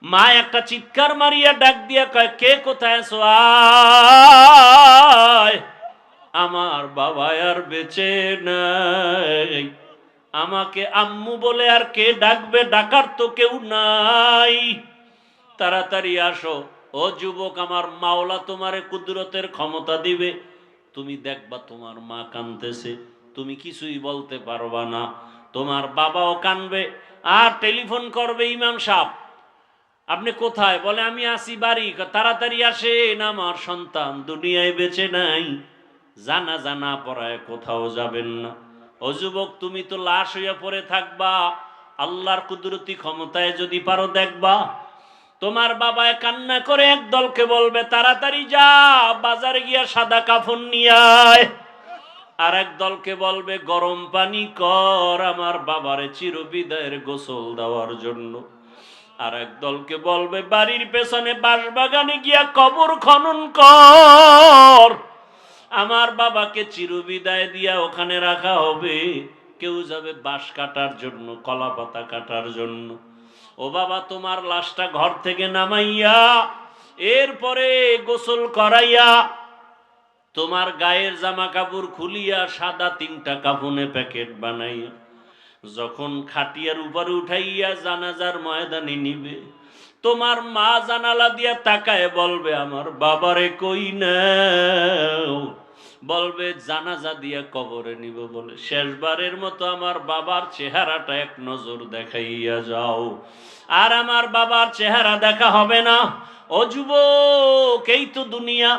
মা একটা চিৎকার মারিয়া ডাক দিয়া কয়, কে কোথায় আছো? আয়। আমার বাবা আর বেঁচে নাই, আমাকে আম্মু বলে আর কে ডাকবে? ডাকার তো কেউ নাই, তাড়াতাড়ি আসো। ও যুবক, আমার মাওলা তোমারে কুদরতের ক্ষমতা দিবে, তুমি দেখবা তোমার মা কাঁদতেছে, তুমি কিছুই বলতে পারবা না, তোমার বাবাও কাঁদবে, আর টেলিফোন করবে, ইমাম সাহেব আপনি কোথায়? বলে আমি আসি বাড়ি। তাড়াতাড়ি আসেন, আমার সন্তান দুনিয়ায় বেঁচে নাই, জানাজা না পড়ায় কোথাও যাবেন না। ও যুবক, তুমি তো লাশ হইয়া পড়ে থাকবা, আল্লাহর কুদরতি ক্ষমতায় যদি পারো দেখবা। তোমার বাবায় কান্না করে এক দলকে বলবে, তাড়াতাড়ি যা বাজারে গিয়া সাদা কাফন নিয়ে আয়। আর এক দলকে বলবে, গরম পানি কর আমার বাবারে চিরবিদায়ের গোসল দেওয়ার জন্য। আর এক দলকে বলবে, বাড়ির পেছনে বাঁশবাগানে গিয়া কবর খনন কর, আমার বাবাকে চিরবিদায় দিয়া ওখানে রাখা হবে। কেউ যাবে বাঁশ কাটার জন্য, কলা পাতা কাটার জন্য। ও বাবা, তোমার লাশটা ঘর থেকে নামাইয়া এরপরে গোসল করাইয়া তোমার গায়ের জামা কাপড় খুলিয়া সাদা 3টা কাফনে প্যাকেট বানাইয়া যখন খাটিয়ার উপরে উঠাইয়া জানাজার ময়দানে নিবে, তোমার মা জানালা দিয়া তাকায় বলবে, আমার বাবারে কই নাও? বলবে, জানাজা দিয়া কবরে নিব বলে শেষবারের মতো আমার বাবার চেহারাটা এক নজর দেখাইয়া যাও। আর আমার বাবার চেহারা দেখা হবে না। ও যুবক, এই তো দুনিয়া,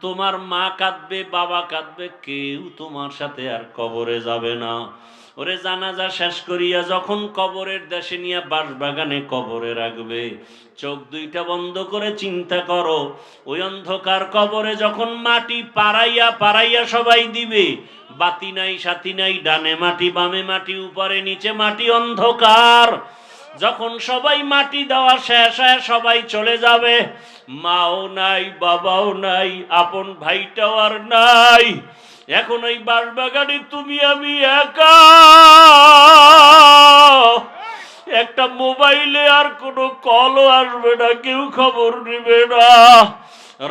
তোমার মা কাঁদবে, বাবা কাঁদবে, কেউ তোমার সাথে আর কবরে যাবে না। ওরে জানাজা শেষ করিয়া যখন কবরের দেশে নিয়ে বাঁশবাগানে কবরে রাখবে, চোখ 2টা বন্ধ করে চিন্তা করো, ওই অন্ধকার কবরে যখন মাটি পাড়াইয়া পাড়াইয়া সবাই দিবে, বাতি নাই সাথী নাই, ডানে মাটি বামে মাটি, উপরে নিচে মাটি, অন্ধকার। যখন সবাই মাটি দেওয়া শেষ হয় সবাই চলে যাবে, মাও নাই, বাবাও নাই, আপন ভাইটাও আর নাই, এখন ওই বাঁশবাগানে তুমি আমি একা। একটা মোবাইলে আর কোনো কলও আসবে না, কেউ খবর নেবে না।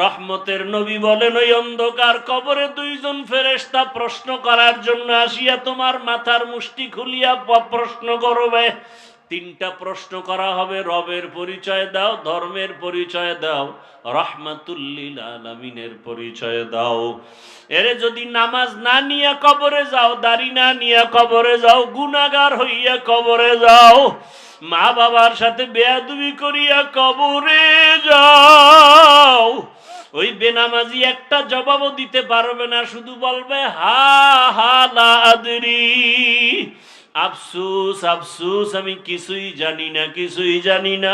রহমতের নবী বলেন, ওই অন্ধকার কবরে 2জন ফেরেশতা প্রশ্ন করার জন্য আসিয়া তোমার মাথার মুষ্টি খুলিয়া প্রশ্ন করবে। 3টা প্রশ্ন করা হবে, রবের পরিচয় দাও, ধর্মের পরিচয় দাও, রাহমাতুল লিল আলামিনের পরিচয় দাও। এরে যদি নামাজ না নিয়ে কবরে যাও, দাড়ি না নিয়ে কবরে যাও, গুনাহগার হইয়া কবরে যাও, মা বাবার সাথে বেয়াদবি করিয়া কবরে যাও, ওই বেনামাজি একটা জবাবও দিতে পারবে না, শুধু বলবে হা হা লা আদরি, আফসুস আফসুস, আমি কিছুই জানি না, কিছুই জানি না,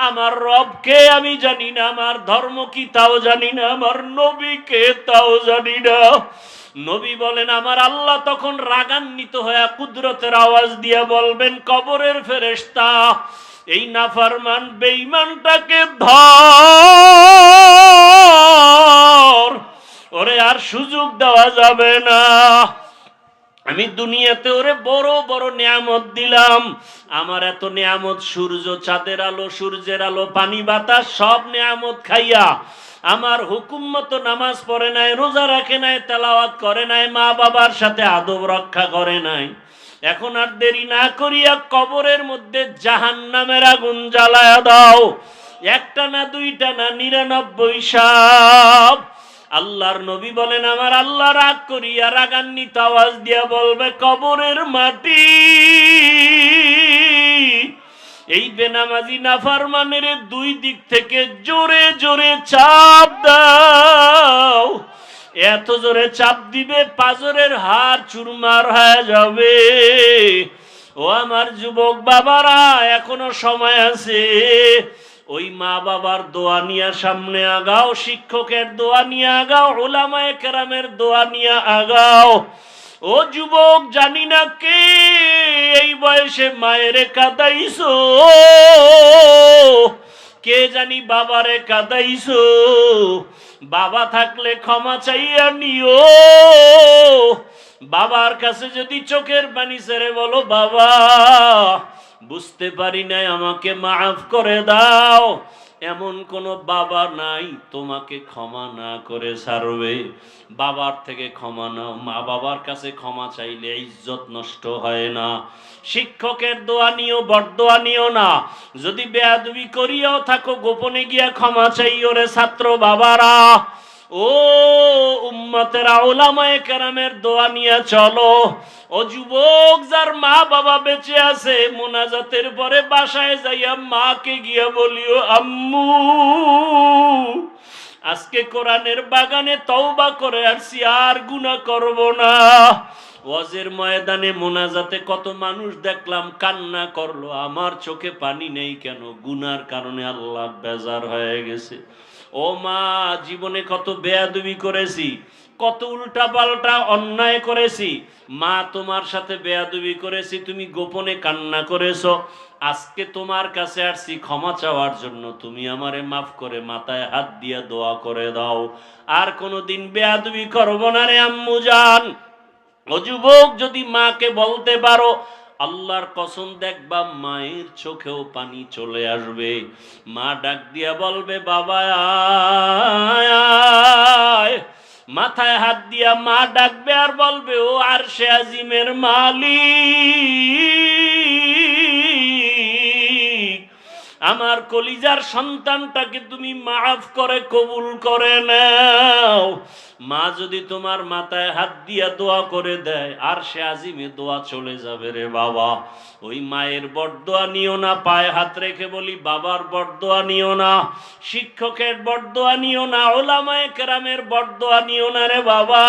আমার রবকে আমি জানি না, আমার ধর্ম কি তাও জানি না, আমার নবীকে তাও জানি না। নবী বলেন, আমার আল্লাহ তখন রাগান্বিত হয়ে কুদরতের আওয়াজ দিয়া বলবেন, কবরের ফেরেশতা, এই নাফরমান বেঈমানটাকে ধর, ওরে আর সুযোগ দেওয়া যাবে না। আমি দুনিয়াতে ওরে বড় বড় নিয়ামত দিলাম, আমার এত নিয়ামত, সূর্য চাঁদের আলো, সূর্যের আলো, পানি বাতাস, সব নিয়ামত খাইয়া আমার হুকুম মতো নামাজ পড়ে নাই, রোজা রাখে নাই, তেলাওয়াত করে নাই, মা বাবার সাথে আদব রক্ষা করে নাই। এখন আর দেরি না করিয়া কবরের মধ্যে জাহান্নামের আগুন জ্বালায়া দাও, 1টা না 2টা না, 99 সাপ। আল্লাহর নবী বলেন, আমার আল্লাহ রাগ করিয়া রাগান্বিত আওয়াজ দিয়া বলবে, কবরের মাটি, এই বেনামাজি নাফরমানের 2 দিক থেকে জোরে জোরে চাপ দাও, এত জোরে চাপ দিবে পাজরের হাড় চুরমার হয়ে যাবে। ও আমার যুবক বাবারা, এখনো সময় আছে, ওই মা বাবার দোয়া নিয়ে সামনে আগাও, শিক্ষকের দোয়া নিয়ে আগাও, উলামায়ে কেরামের দোয়া নিয়ে আগাও। ও যুবক, জানি না কে এই বয়সে মায়েরে কাঁদাইছো, কে জানি বাবারে কাঁদাইছো, বাবা থাকলে ক্ষমা চাইয়া নিও। বাবার কাছে যদি চোখের পানি ছেড়ে বলো, বাবা বুঝতে পারি নাই, আমাকে মাফ করে দাও। এমন কোনো বাবা নাই তোমাকে ক্ষমা না করে ছাড়বে। বাবার থেকে ক্ষমা নাও, মা বাবার কাছে ক্ষমা চাইলে ইজ্জত নষ্ট হয় না। শিক্ষকের দোয়া নিও, বরদোয়া নিও না। যদি বেয়াদবি করিয়াও থাকো, গোপনে গিয়া ক্ষমা চাইও রে ছাত্র বাবারা। ও উম্মতেরা, ওলামায়ে কেরামের দোয়া নিয়ে চলো। ও যুবক, যার মা বাবা বেঁচে আছে, মোনাজাতের পরে বাসায় যাইয়া মাকে গিয়া বলিও, আম্মু আজকে কোরআনের বাগানে তওবা করে আসছি, আর গুনাহ করব না। ওয়াজের ময়দানে মোনাজাতে কত মানুষ দেখলাম কান্না করলো, আমার চোখে পানি নেই কেন? গুনার কারণে আল্লাহ বেজার হয়ে গেছে। ও মা, জীবনে কত বেয়াদবি করেছি, কত উল্টা পাল্টা অন্যায় করেছি। মা, তোমার সাথে বেয়াদবি করেছি, তুমি গোপনে কান্না করেছো। আজকে তোমার কাছে আসছি ক্ষমা চাওয়ার জন্য, তুমি আমারে মাফ করে মাথায় হাত দিয়ে দোয়া করে দাও। আর কোনোদিন বেয়াদবি করব না রে আম্মু জান। ও যুবক, যদি মাকে বলতে পারো, আল্লাহর কসম দেখবা মায়ের চোখেও পানি চলে আসবে। মা ডাক দিয়া বলবে, বাবা আয় আয়। মাথায় হাত দিয়া মা ডাকবে আর বলবে, ও আরশে আজিমের মালিক, আমার কলিজার সন্তানটাকে তুমি মাফ করে কবুল করে নাও। মা যদি তোমার মাথায় হাত দিয়া দোয়া করে দেয়, আর সে আজিমে দোয়া চলে যাবে রে বাবা। ওই মায়ের বরদোয়া নিও না, পায়ে হাত রেখে বলি, বাবার বরদোয়া নিও না, শিক্ষকের বরদোয়া নিও না, ওলামায়ে কেরামের বরদোয়া নিও না রে বাবা।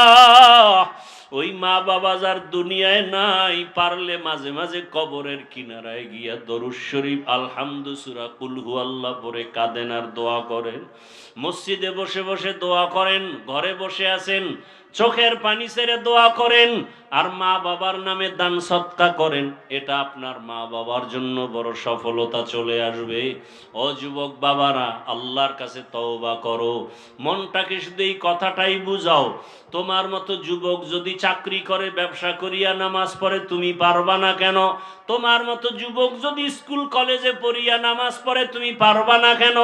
ওই মা বাবা যার দুনিয়ায় নাই, পারলে মাঝে মাঝে কবরের কিনারায় গিয়া দরুদ শরীফ, আলহামদু, সূরা কুল হুয়াল্লাহ পড়ে কাঁদেন আর দোয়া করেন। মসজিদে বসে বসে দোয়া করেন, ঘরে বসে আছেন চোখের পানি ছেড়ে দোয়া করেন, আর মা বাবার নামে দান সৎকা করেন। এটা আপনার মা বাবার জন্য বড় সফলতা চলে আসবে। ও যুবক বাবারা, আল্লাহর কাছে তওবা করো। মনটাকে শুধু এই কথাটাই বুঝাও, তোমার মতো যুবক যদি চাকরি করে, ব্যবসা করিয়া নামাজ পড়ে, তুমি পারবা না কেন? তোমার মতো যুবক যদি স্কুল কলেজে পড়িয়া নামাজ পড়ে, তুমি পারবা না কেন?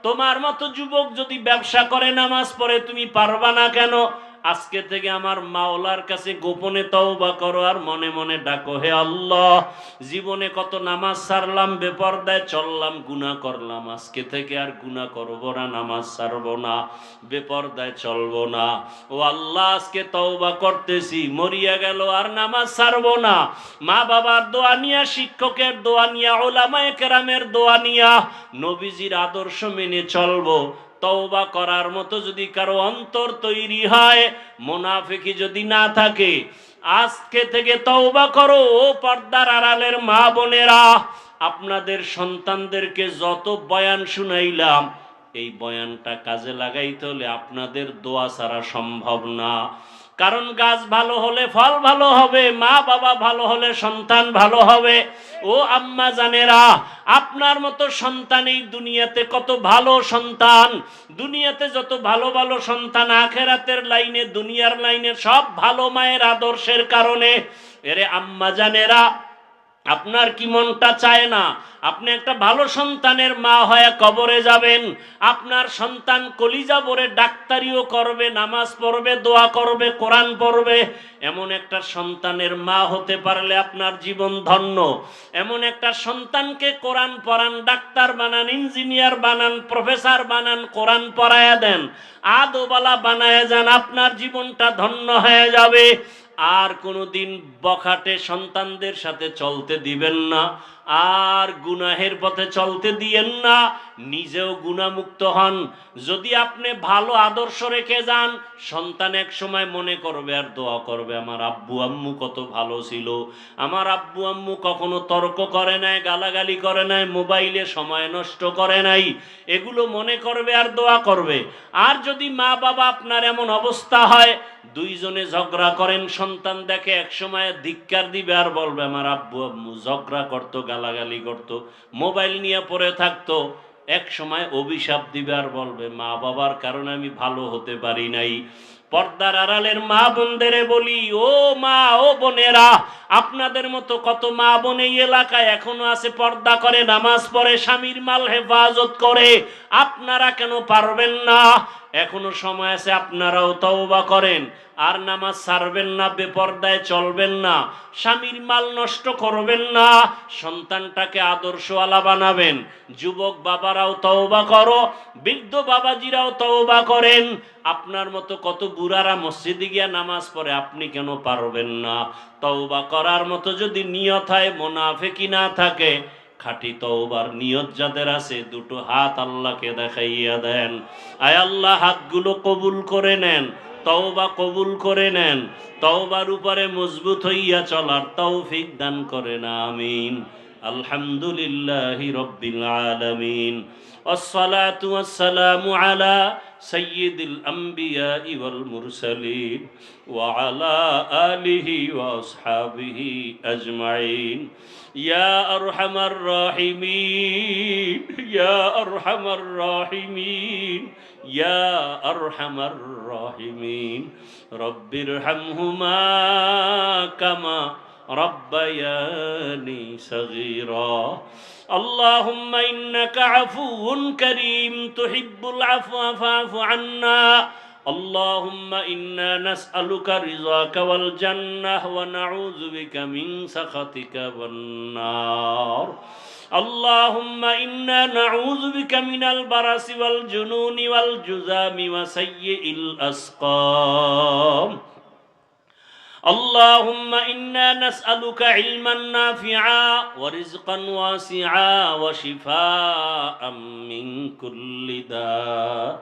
তোমার মতো যুবক যদি ব্যবসা করে, নামাজ পড়ে, তুমি পারবা না কেন? আজকে থেকে আমার মাওলার কাছে গোপনে তওবা করো, আর মনে মনে ডাকো, হে আল্লাহ, জীবনে কত নামাজ ছাড়লাম, বেপরদায় চললাম, গুনাহ করলাম, আজকে থেকে আর গুনাহ করব না, নামাজ ছাড়বো না, বেপরদায় চলবো না। ও আল্লাহ, আজকে তওবা করতেছি, মরিয়া গেল আর নামাজ ছাড়বো না। মা বাবার দোয়া নিয়া, শিক্ষকের দোয়া নিয়া, ওলামায়ে কেরামের দোয়া নিয়া, নবীজির আদর্শ মেনে চলবো। তওবা করার মতো যদি কারো অন্তর তৈরি হয়, মুনাফিকি যদি না থাকে, আজকে থেকে তওবা করো। ও পর্দার আড়ালের মা বোনেরা, আপনাদের সন্তানদেরকে যত বয়ান শুনাইলাম, এই বয়ানটা কাজে লাগাইতে হলে আপনাদের দোয়া ছাড়া সম্ভব না। কারণ গাছ ভালো হলে ফল ভালো হবে, মা বাবা ভালো হলে সন্তান ভালো হবে। ও আম্মা জানেরা, আপনার মতো সন্তান এই দুনিয়াতে কত ভালো সন্তান, দুনিয়াতে যত ভালো ভালো সন্তান, আখেরাতের লাইনে, দুনিয়ার লাইনে, সব ভালো মায়ের আদর্শের কারণে। এরে আম্মা জানেরা, আপনার কি মনটা চায় না আপনি একটা ভালো সন্তানের মা হয়ে কবরে যাবেন? আপনার সন্তান কলিজা ভরে ডাক্তারিও করবে, নামাজ পড়বে, দোয়া করবে, কোরআন পড়বে। এমন একটা সন্তানের মা হতে পারলে আপনার জীবন ধন্য। এমন একটা সন্তানকে কোরআন পড়ান, ডাক্তার বানান, ইঞ্জিনিয়ার বানান, প্রফেসর বানান, কোরআন পড়ায়া দেন, আদোবালা বানায় যান, আপনার জীবনটা ধন্য হয়ে যাবে। আর কোনোদিন বখাটে সন্তানদের সাথে চলতে দিবেন না, আর গুনাহের পথে চলতে দিয়েন না, নিজেও গুনাহমুক্ত হন। যদি আপনি ভালো আদর্শ রেখে যান, সন্তান এক সময় মনে করবে আর দোয়া করবে, আমার আব্বু আম্মু কত ভালো ছিল, আমার আব্বু আম্মু কখনো তর্ক করে নাই, গালাগালি করে নাই, মোবাইলে সময় নষ্ট করে নাই, এগুলো মনে করবে আর দোয়া করবে। আর যদি মা বাবা আপনার এমন অবস্থা হয়, দুইজনে ঝগড়া করেন, সন্তান দেখে এক সময় ধিক্কার দিবে আর বলবে, আমার আব্বু আম্মু ঝগড়া করতো, গালাগালি করতো, মোবাইল নিয়ে পড়ে থাকতো, এক সময় অভিশাপ দিবে আর বলবে, মা বাবার কারণে আমি ভালো হতে পারি নাই। পর্দার আড়ালের মা বোনদেরে বলি, ও মা, ও বোনেরা, আপনাদের মতো কত মা বোন এই এলাকায় এখনো আছে, পর্দা করে, নামাজ পড়ে, স্বামীর মাল হেফাজত করে। আপনারা কেন পারবেন না? এখনো সময় আছে, আপনারাও তওবা করেন। আর নামাজ ছাড়বেন না, বেপর্দায় চলবেন না, স্বামীর মাল নষ্ট করবেন না, সন্তানটাকে আদর্শওয়ালা বানাবেন। যুবক বাবারাও তওবা করো, বৃদ্ধ বাবাজিরাও তওবা করেন। আপনার মতো কত বুড়ারা মসজিদে গিয়া নামাজ পড়ে, আপনি কেন পারবেন না? তওবা করার মতো যদি নিয়ত হয়, মুনাফিকি না থাকে, খাঁটি তওবার নিয়ত যাদের আছে, দুটো হাত আল্লাহকে দেখাইয়া দেন। আয় আল্লাহ, হাতগুলো কবুল করে নেন, তওবা কবুল করে নেন, তওবার উপরে মজবুত হইয়া চলার তৌফিক দান করেন, আমিন। আলহামদুলিল্লাহি রাব্বিল আলামিন। والصلاة والسلام على سيد الأنبياء والمرسلين وعلى آله وأصحابه أجمعين. يا أرحم الراحمين، يا أرحم الراحمين، يا أرحم الراحمين. رب ارحمهما كما ربياني صغيرا. اللهم إنك عفو كريم تحب العفو فاعف عنا. اللهم إنا نسألك رضاك والجنة ونعوذ بك من سخطك والنار. اللهم إنا نعوذ بك من البرص والجنون والجذام وسيء الأسقام. اللهم إنا نسألك علما نافعا ورزقا واسعا وشفاء من كل داء.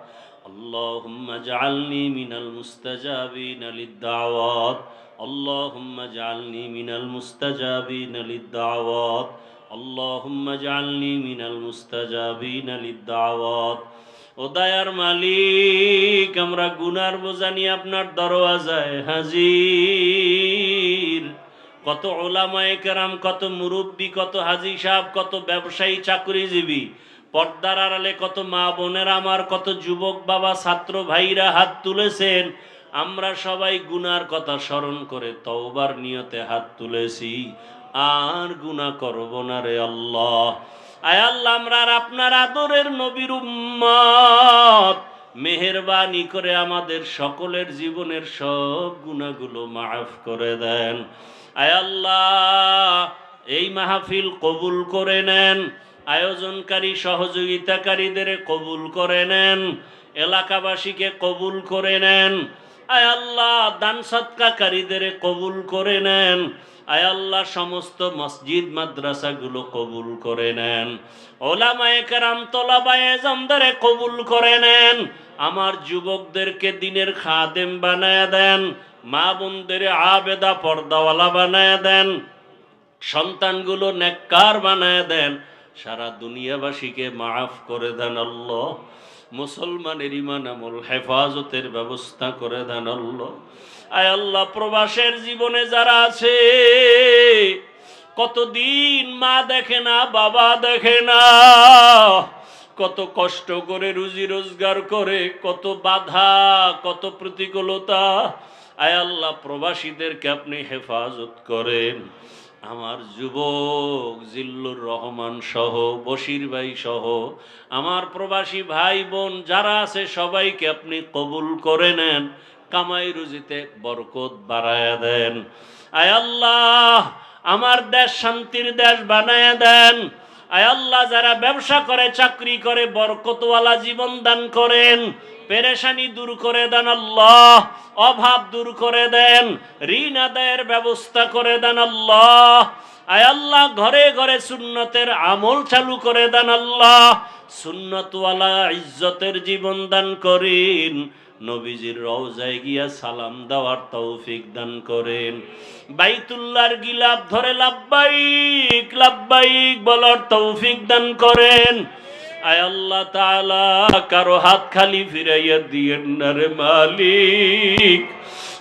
اللهم اجعلني من المستجابين للدعوات. اللهم اجعلني من المستجابين للدعوات. اللهم اجعلني من المستجابين للدعوات. ও দয়ার মালিক, আমরা গুনার বোঝা নিয়ে আপনার দরওয়াজায় হাজির। কত ওলামায়ে কেরাম, কত মুরব্বী, কত হাজী সাহেব, কত ব্যবসায়ী, চাকরিজীবী, পর্দার আড়ালে কত মা বোনেরা আমার, কত যুবক বাবা, ছাত্র ভাইরা হাত তুলেছেন। আমরা সবাই গুনার কথা স্মরণ করে তওবার নিয়তে হাত তুলেছি, আর গুনাহ করব না রে আল্লাহ। আয় আল্লাহ, আমরা আপনার আদরের নবীর উম্মত, মেহেরবানি করে আমাদের সকলের জীবনের সব গুনাহগুলো মাফ করে দেন। আয় আল্লাহ, এই মাহফিল কবুল করে নেন, আয়োজনকারী সহযোগিতাকারীদের কবুল করে নেন, এলাকাবাসীকে কবুল করে নেন। আয় আল্লাহ, দান সদকাকারীদের কবুল করে নেন। আয় আল্লাহ, সমস্ত মসজিদ মাদ্রাসাগুলো কবুল করে নেন। ওলামায়ে কেরাম, তলাবায়ে জামদারে কবুল করে নেন। আমার যুবকদেরকে দিনের খাদেম বানায় দেন, মা বোনদের আবেদা পর্দাওয়ালা বানায় দেন, সন্তানগুলো নেককার বানায় দেন, সারা দুনিয়াবাসীকে মাফ করে দেন আল্লাহ। মুসলমানের ইমান আমল হেফাজতের ব্যবস্থা করে দেন আল্লাহ। আয় আল্লাহ, প্রবাসের জীবনে যারা আছে, কতদিন মা দেখে না, বাবা দেখে না, কত কষ্ট করে রুজি রোজগার করে, কত বাধা, কত প্রতিকূলতা। আয় আল্লাহ, প্রবাসীদেরকে আপনি হেফাজত করেন। আমার যুবক জিল্লুর রহমান সহ, বশির ভাই সহ, আমার প্রবাসী ভাই বোন যারা আছে, সবাইকে আপনি কবুল করে নেন, কামাই রুজিতে বরকত বাড়ায়া দেন। আয় আল্লাহ, আমার দেশ শান্তির দেশ বানায়া দেন। আয় আল্লাহ, যারা ব্যবসা করে, চাকরি করে, বরকতওয়ালা জীবন দান করেন, পেরেশানি দূর করে দেন আল্লাহ, অভাব দূর করে দেন, ঋণ আদায়ের ব্যবস্থা করে দেন আল্লাহ। আয় আল্লাহ, ঘরে ঘরে সুন্নতের আমল চালু করে দেন আল্লাহ, সুন্নতওয়ালা ইজ্জতের জীবন দান করেন। নবীজির রওজায় গিয়া সালাম দেওয়ার তৌফিক দান করেন। বাইতুল্লাহর গিলাফ ধরে লাব্বাইক লাব্বাইক বলার তৌফিক দান করেন। আয় আল্লাহ তাআলা, কারো হাত খালি ফিরাইয়া দিয়েন না রে মালিক।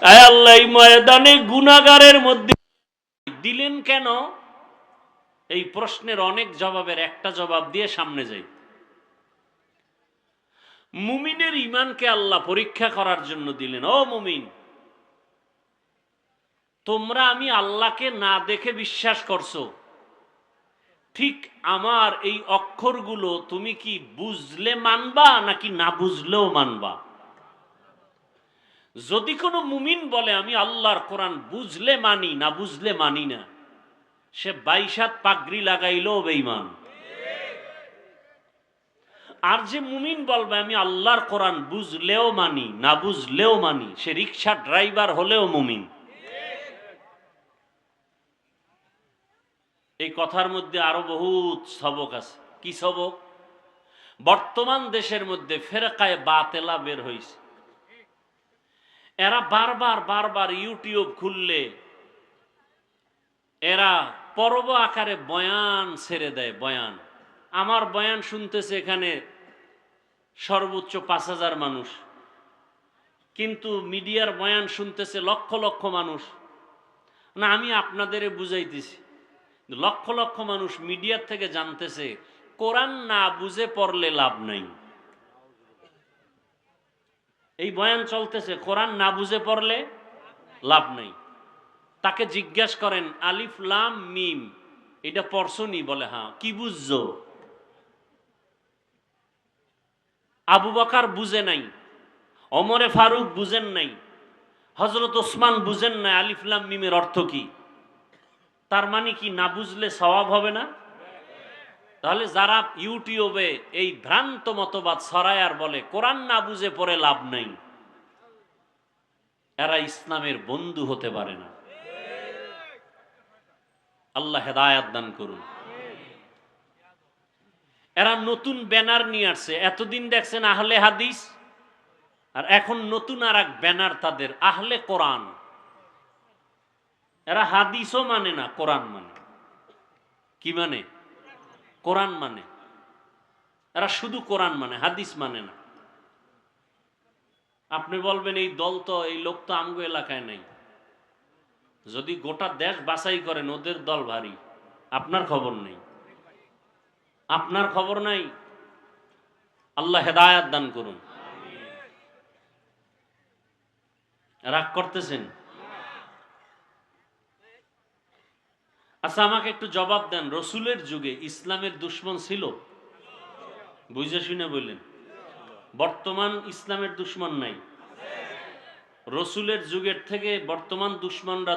আয় আল্লাহ, এই ময়দানে গুনাহগারের মধ্যে দিলেন কেন? এই প্রশ্নের অনেক জবাবের একটা জবাব দিয়ে সামনে যাই। মুমিনের ঈমানকে আল্লাহ পরীক্ষা করার জন্য দিলেন। ও মুমিন, তোমরা আমি আল্লাহকে না দেখে বিশ্বাস করছো, ঠিক আমার এই অক্ষরগুলো তুমি কি বুঝলে মানবা নাকি না বুঝলেও মানবা? যদি কোনো মুমিন বলে আমি আল্লাহর কোরআন বুঝলে মানি, না বুঝলে মানি না, সে 22 হাত পাগড়ি লাগাইলেও বেঈমান। আর যে মুমিন বলবে আমি আল্লাহর কোরআন বুঝলেও মানি, না বুঝলেও মানি, সে রিক্সা ড্রাইভার হলেও মুমিন। এই কথার মধ্যে আরো বহুত সবক আছে। কি সবক? বর্তমান দেশের মধ্যে ফেরকায়ে বাতেলা বের হয়েছে। এরা বারবার বারবার ইউটিউব খুললে এরা পর্ব আকারে বয়ান ছেড়ে দেয়। বয়ান, আমার বয়ান শুনতেছে এখানে সর্বোচ্চ 5,000 মানুষ, কিন্তু মিডিয়ার বয়ান শুনতেছে লক্ষ লক্ষ মানুষ। না, আমি আপনাদের বুঝাইতেছি, লক্ষ লক্ষ মানুষ মিডিয়ার থেকে জানতেছে কোরআন না বুঝে পড়লে লাভ নাই। এই বয়ান চলতেছে, কোরআন না বুঝে পড়লে লাভ নাই। তাকে জিজ্ঞাসা করেন আলিফ লাম মিম এটা পড়ছনি? বলে হ্যাঁ। কি বুঝছো? আবু বকর বুঝে নাই, ওমরে ফারুক বুঝেন নাই, হযরত ওসমান বুঝেন নাই আলিফ লাম মিমের অর্থ কি। তার মানে কি না বুঝলে সওয়াব হবে না? তাহলে যারা ইউটিউবে এই ভ্রান্ত মতবাদ ছড়ায় আর বলে কোরআন না বুঝে পড়ে লাভ নাই, এরা ইসলামের বন্ধু হতে পারে না। আল্লাহ হেদায়েত দান করুন। এরা নতুন ব্যানার নিয়ে আসছে। এতদিন দেখছেন আহলে হাদিস, আর এখন নতুন আর এক ব্যানার তাদের আহলে কোরআন। এরা হাদিসও মানে না, কোরআন মানে। কি মানে? কোরআন মানে। এরা শুধু কোরআন মানে, হাদিস মানে না। আপনি বলবেন এই দল তো, এই লোক তো আমগো এলাকায় নাই। যদি গোটা দেশ বাছাই করেন ওদের দল ভারী, আপনার খবর নেই। আপনার খবর নাই। আল্লাহ হেদায়েত দান করুন। রাগ করতেছেন? আচ্ছা, আমাকে একটু জবাব দেন, রসুলের যুগে ইসলামের দুশ্মন ছিল? বুঝে শুনে বললেন। বর্তমান ইসলামের দুশ্মন নাই? রসুলের যুগের থেকে বর্তমান দুশ্মনরা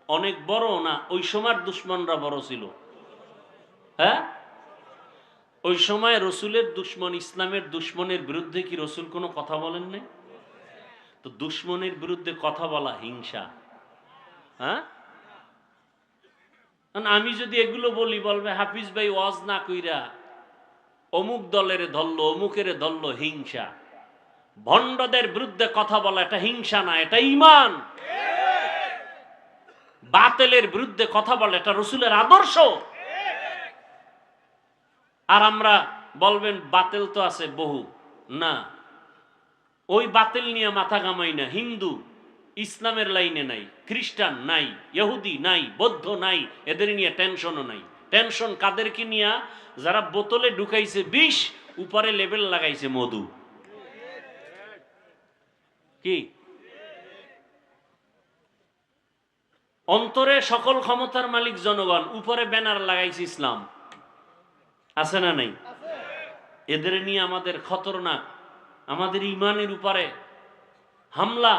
অনেক বড় না ওই সময়ের দুশ্মনরা বড় ছিল? হ্যাঁ, ওই সময় রসুলের দুশ্মন, ইসলামের দুশ্মনের বিরুদ্ধে কি রসুল কোনো কথা বলেন নাই? তো দুশ্মনের বিরুদ্ধে কথা বলা হিংসা। হ্যাঁ, আমি যদি এগুলো বলি বলবে হাফিজ ভাই ওয়াজ না কইরা অমুক দলের ধরলো, অমুকের ধরলো, হিংসা। ভণ্ডদের বিরুদ্ধে কথা বলা এটা হিংসা না, এটা ঈমান। বাতিলের বিরুদ্ধে কথা বলা এটা রসুলের আদর্শ। আর আমরা বলবেন বাতিল তো আছে বহু, না ওই বাতিল নিয়ে মাথা ঘামাই না। হিন্দু ইসলামের লাইনে নাই, খ্রিস্টান নাই, ইহুদি নাই, বৌদ্ধ নাই, এদের নিয়ে টেনশনও নাই। টেনশন কাদেরকে নিয়ে? যারা বোতলে ঢুকাইছে বিষ, উপরে লেবেল লাগাইছে মধু। কি অন্তরে সকল ক্ষমতার মালিক জনগণ, উপরে ব্যানার লাগাইছে ইসলাম। আছে না নাই? এদের নিয়ে আমাদের খতরনাক, আমাদের ইমানের উপরে হামলা।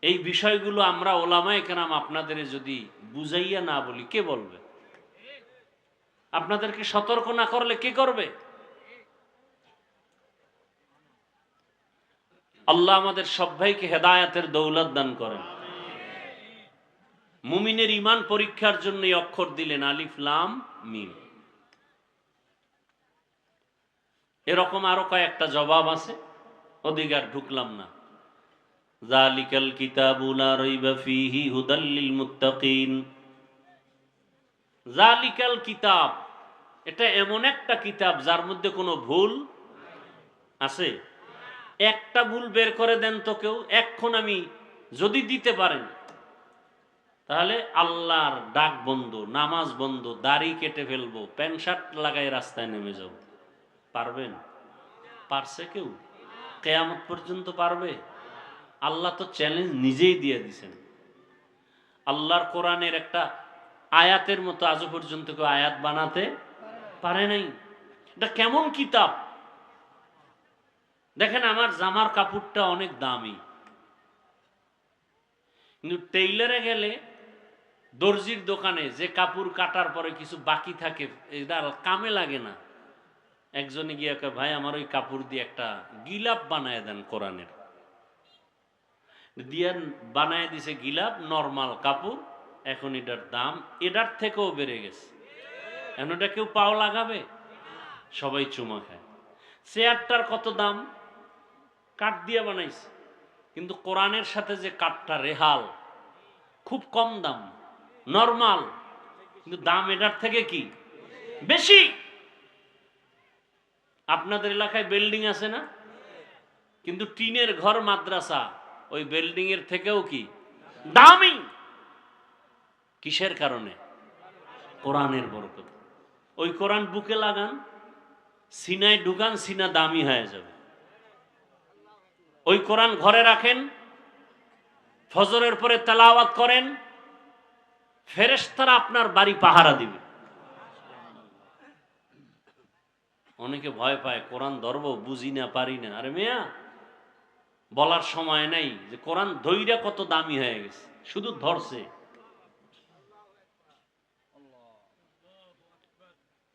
এই বিষয়গুলো আমরা ওলামায়ে কেরাম আপনাদের যদি বুঝাইয়া না বলি কে বলবে? আপনাদেরকে সতর্ক না করলে কে করবে? আল্লাহ আমাদের সব ভাইকে হেদায়েতের দৌলত দান করেন। মুমিনের ঈমান পরীক্ষার জন্য এই অক্ষর দিলেন আলিফ লাম মিম। এরকম আরো কয়েকটা জবাব আছে, ওদিকে আর ঢুকলাম না। যালিকাল কিতাবু লা রাইবা ফীহি হুদাল লিল মুত্তাকিন। যালিকাল কিতাব, এটা এমন একটা কিতাব যার মধ্যে কোনো ভুল আছে? একটা ভুল বের করে দেন তো কেউ। এখন আমি যদি দিতে পারেন তাহলে আল্লাহর ডাক বন্ধ, নামাজ বন্ধ, দাড়ি কেটে ফেলবো, প্যান্ট শার্ট লাগাই রাস্তায় নেমে যাব, পারবেন? পারছে কেউ? কিয়ামত পর্যন্ত পারবে? আল্লাহ তো চ্যালেঞ্জ নিজেই দিয়ে দিছেন। আল্লাহর কোরআনের একটা আয়াতের মতো আজও পর্যন্ত কেউ আয়াত বানাতে পারে নাই। এটা কেমন কিতাব! দেখেন, আমার জামার কাপড়টা অনেক দামি, কিন্তু টেইলারে গেলে, দর্জির দোকানে যে কাপড় কাটার পরে কিছু বাকি থাকে, এটা কামে লাগে না। একজনে গিয়ে কয়, ভাই আমার ওই কাপড় দিয়ে একটা গিলাপ বানায় দেন কোরআনের। দিয়ে বানায় দিছে গিলাপ, নরমাল কাপড়। এখন এটার দাম এটার থেকেও বেড়ে গেছে। এখন এটা কেউ পাও লাগাবে? সবাই চুমা খায়। চেয়ারটার কত দাম? কাঠ দিয়ে বানাইছে, কিন্তু কোরআনের সাথে যে কাঠটা রেহাল, খুব কম দাম, নরমাল, কিন্তু দাম এটার থেকে কি বেশি। আপনাদের এলাকায় বিল্ডিং আছে না? কিন্তু টিনের ঘর, মাদ্রাসা ওই বিল্ডিং এর থেকেও কি দামি। কিসের কারণে? কোরআনের বরকত। ওই কোরআন বুকে লাগান, সিনায় ঢুকান, সিনা দামি হয়ে যাবে। ওই কোরআন ঘরে রাখেন, ফজরের পরে তেলাওয়াত করেন, ফেরেশতারা আপনার বাড়ি পাহারা দিবে। অনেকে ভয় পায়, কোরআন ধরবো, বুঝি না, পারি না। আরে মিয়া, বলার সময় নাই যে কোরআন ধইরা কত দামি হয়ে গেছে, শুধু ধরছে।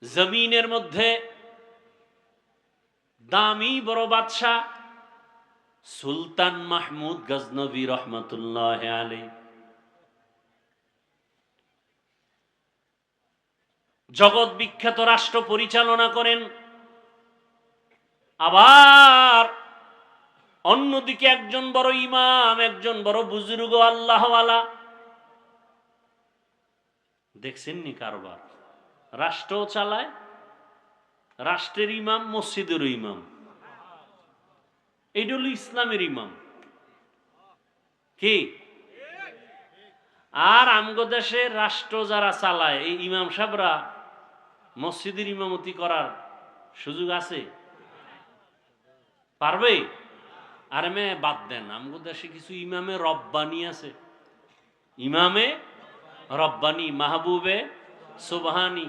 জমিনের মধ্যে দামি বড় বাদশাহ সুলতান মাহমুদ গজনবী রহমতুল্লাহ আলাইহি জগৎ বিখ্যাত রাষ্ট্র পরিচালনা করেন। আবার অন্যদিকে একজন বড় ইমাম, একজন বড় বুজুর্গ আল্লাহওয়ালা। দেখছেননি কারবার? রাষ্ট্র চালায়, রাষ্ট্রের ইমাম, মসজিদের ইমাম। এইটা হলো ইসলামের ইমাম। কি? আর আমগো দেশে রাষ্ট্র যারা চালায়, এই ইমাম সাহেবরা মসজিদের ইমামতি করার সুযোগ আছে? পারবে? আরে মে বাদ দেন, আমগো দেশে কিছু ইমামে রব্বানি আছে। ইমামে রব্বানি, মাহবুবে সুবহানি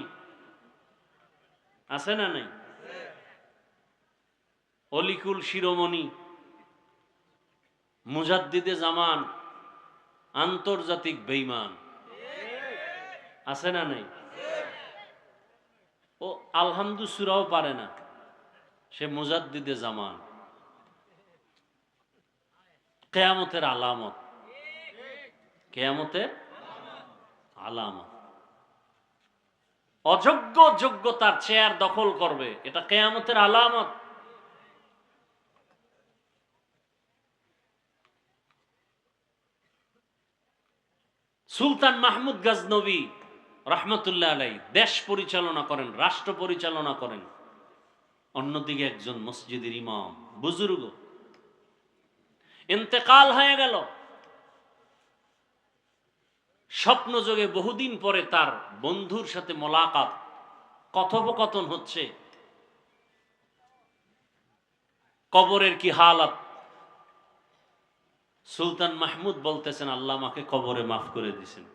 আছে না নাই? অলিকুল শিরোমণি, মুজাদ্দিদে জামান, আন্তর্জাতিক বেঈমান আছে না নাই? ও আলহামদু সূরাও পারে না, সে মুজাদ্দিদে জামান। কিয়ামতের আলামত, কিয়ামতের আলামত। অযোগ্য যোগ্যতার চেয়ার দখল করবে, এটা কিয়ামতের আলামত। সুলতান মাহমুদ গজনবী রহমতুল্লাহ আলাইহি দেশ পরিচালনা করেন, রাষ্ট্র পরিচালনা করেন। অন্যদিকে একজন মসজিদের ইমাম, বুজুর্গ, ইন্তেকাল হয়ে গেল। স্বপ্ন যোগে বহুদিন পরে তার বন্ধুর সাথে মোলাকাত, কথোপকথন হচ্ছে। কবরের কি হালাত? সুলতান মাহমুদ বলতেছেন, আল্লাহ আমাকে কবরে মাফ করে দিয়েছেন।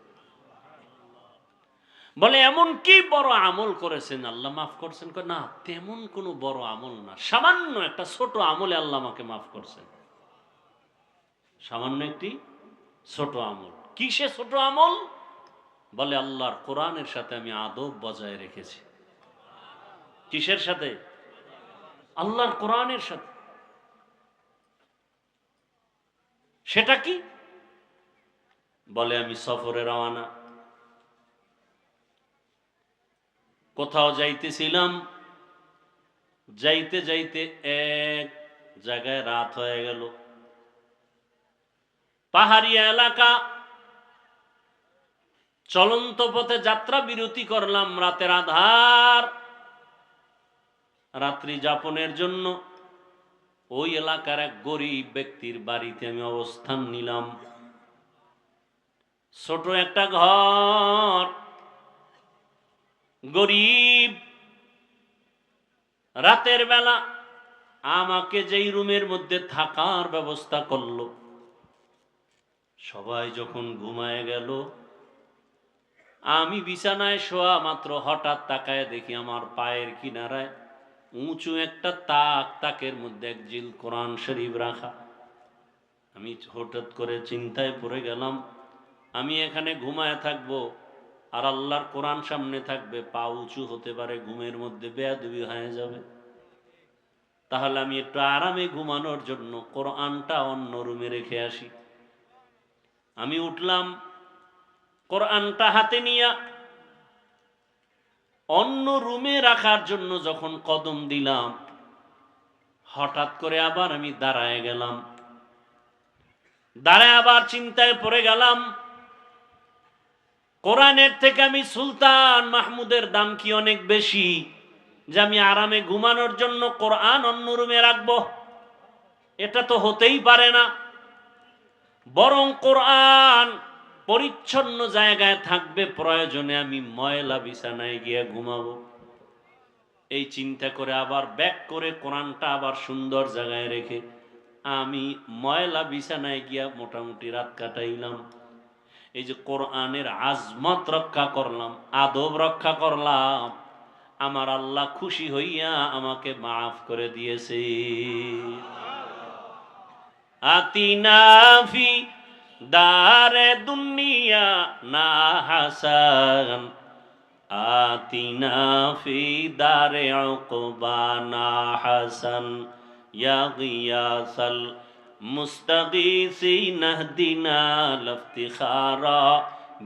বলে, এমন কি বড় আমল করেছেন আল্লাহ মাফ করছেন? না, তেমন কোনো বড় আমল না, সামান্য একটা ছোট আমলে আল্লাহ আমাকে মাফ করছেন। সামান্য একটি ছোট আমল। কিসে ছোট আমল? বলে, আল্লাহর কোরআনের সাথে আমি আদব বজায় রেখেছি। কিসের সাথে? আল্লাহর কোরআনের সাথে। সেটা কি? বলে, আমি সফরে রওনা, কোথাও যাইতেছিলাম, যাইতে যাইতে এক জায়গায় রাত হয়ে গেল। পাহাড়িয়া এলাকা, চলন্ত পথে যাত্রা বিরতি করলাম, রাতের আধার। রাত্রি যাপনের জন্য ওই এলাকার এক গরিব ব্যক্তির বাড়িতে আমি অবস্থান নিলাম। ছোট একটা ঘর, গরিব। রাতের বেলা আমাকে যেই রুমের মধ্যে থাকার ব্যবস্থা করলো, সবাই যখন ঘুমায় গেল, আমি বিছানায় শোয়া মাত্র হঠাৎ তাকায় দেখি আমার পায়ের কিনারায় উঁচু একটা তাক, তাকের মধ্যে এক জিল কোরআন শরীফ রাখা। আমি হঠাৎ করে চিন্তায় পড়ে গেলাম, আমি এখানে ঘুমায় থাকবো আর আল্লাহর কোরআন সামনে থাকবে, পা উঁচু হতে পারে, ঘুমের মধ্যে বেয়াদবি হয়ে যাবে। তাহলে আমি একটু আরামে ঘুমানোর জন্য কোরআনটা অন্য রুমে রেখে আসি। আমি উঠলাম, কোরআনটা হাতে নিয়া অন্য রুমে রাখার জন্য যখন কদম দিলাম, হঠাৎ করে আবার আমি দাঁড়ায় গেলাম। দাঁড়ায় আবার চিন্তায় পড়ে গেলাম, কোরআনের থেকে আমি সুলতান মাহমুদের দাম কি অনেক বেশি যে আমি আরামে ঘুমানোর জন্য কোরআন অন্য রুমে রাখবো? এটা তো হতেই পারে না। বরং কোরআন পরিচ্ছন্ন জায়গায় থাকবে, প্রয়োজনে আমি ময়লা বিছানায় গিয়ে ঘুমাবো। এই চিন্তা করে আবার ব্যাক করে কোরআনটা আবার সুন্দর জায়গায় রেখে আমি ময়লা বিছানায় গিয়া মোটামুটি রাত কাটাইলাম। এই যে কোরআনের আজমত রক্ষা করলাম, আদব রক্ষা করলাম, আমার আল্লাহ খুশি হইয়া আমাকে মাফ করে দিয়েছে। আতিনা ফি দারে দুনিয়া না হাসান, আতিনা ফি দারে উকবা না হাসান, ইয়া গিয়াসাল মুস্তাগীসিন ইহদিনা লিফতিখারা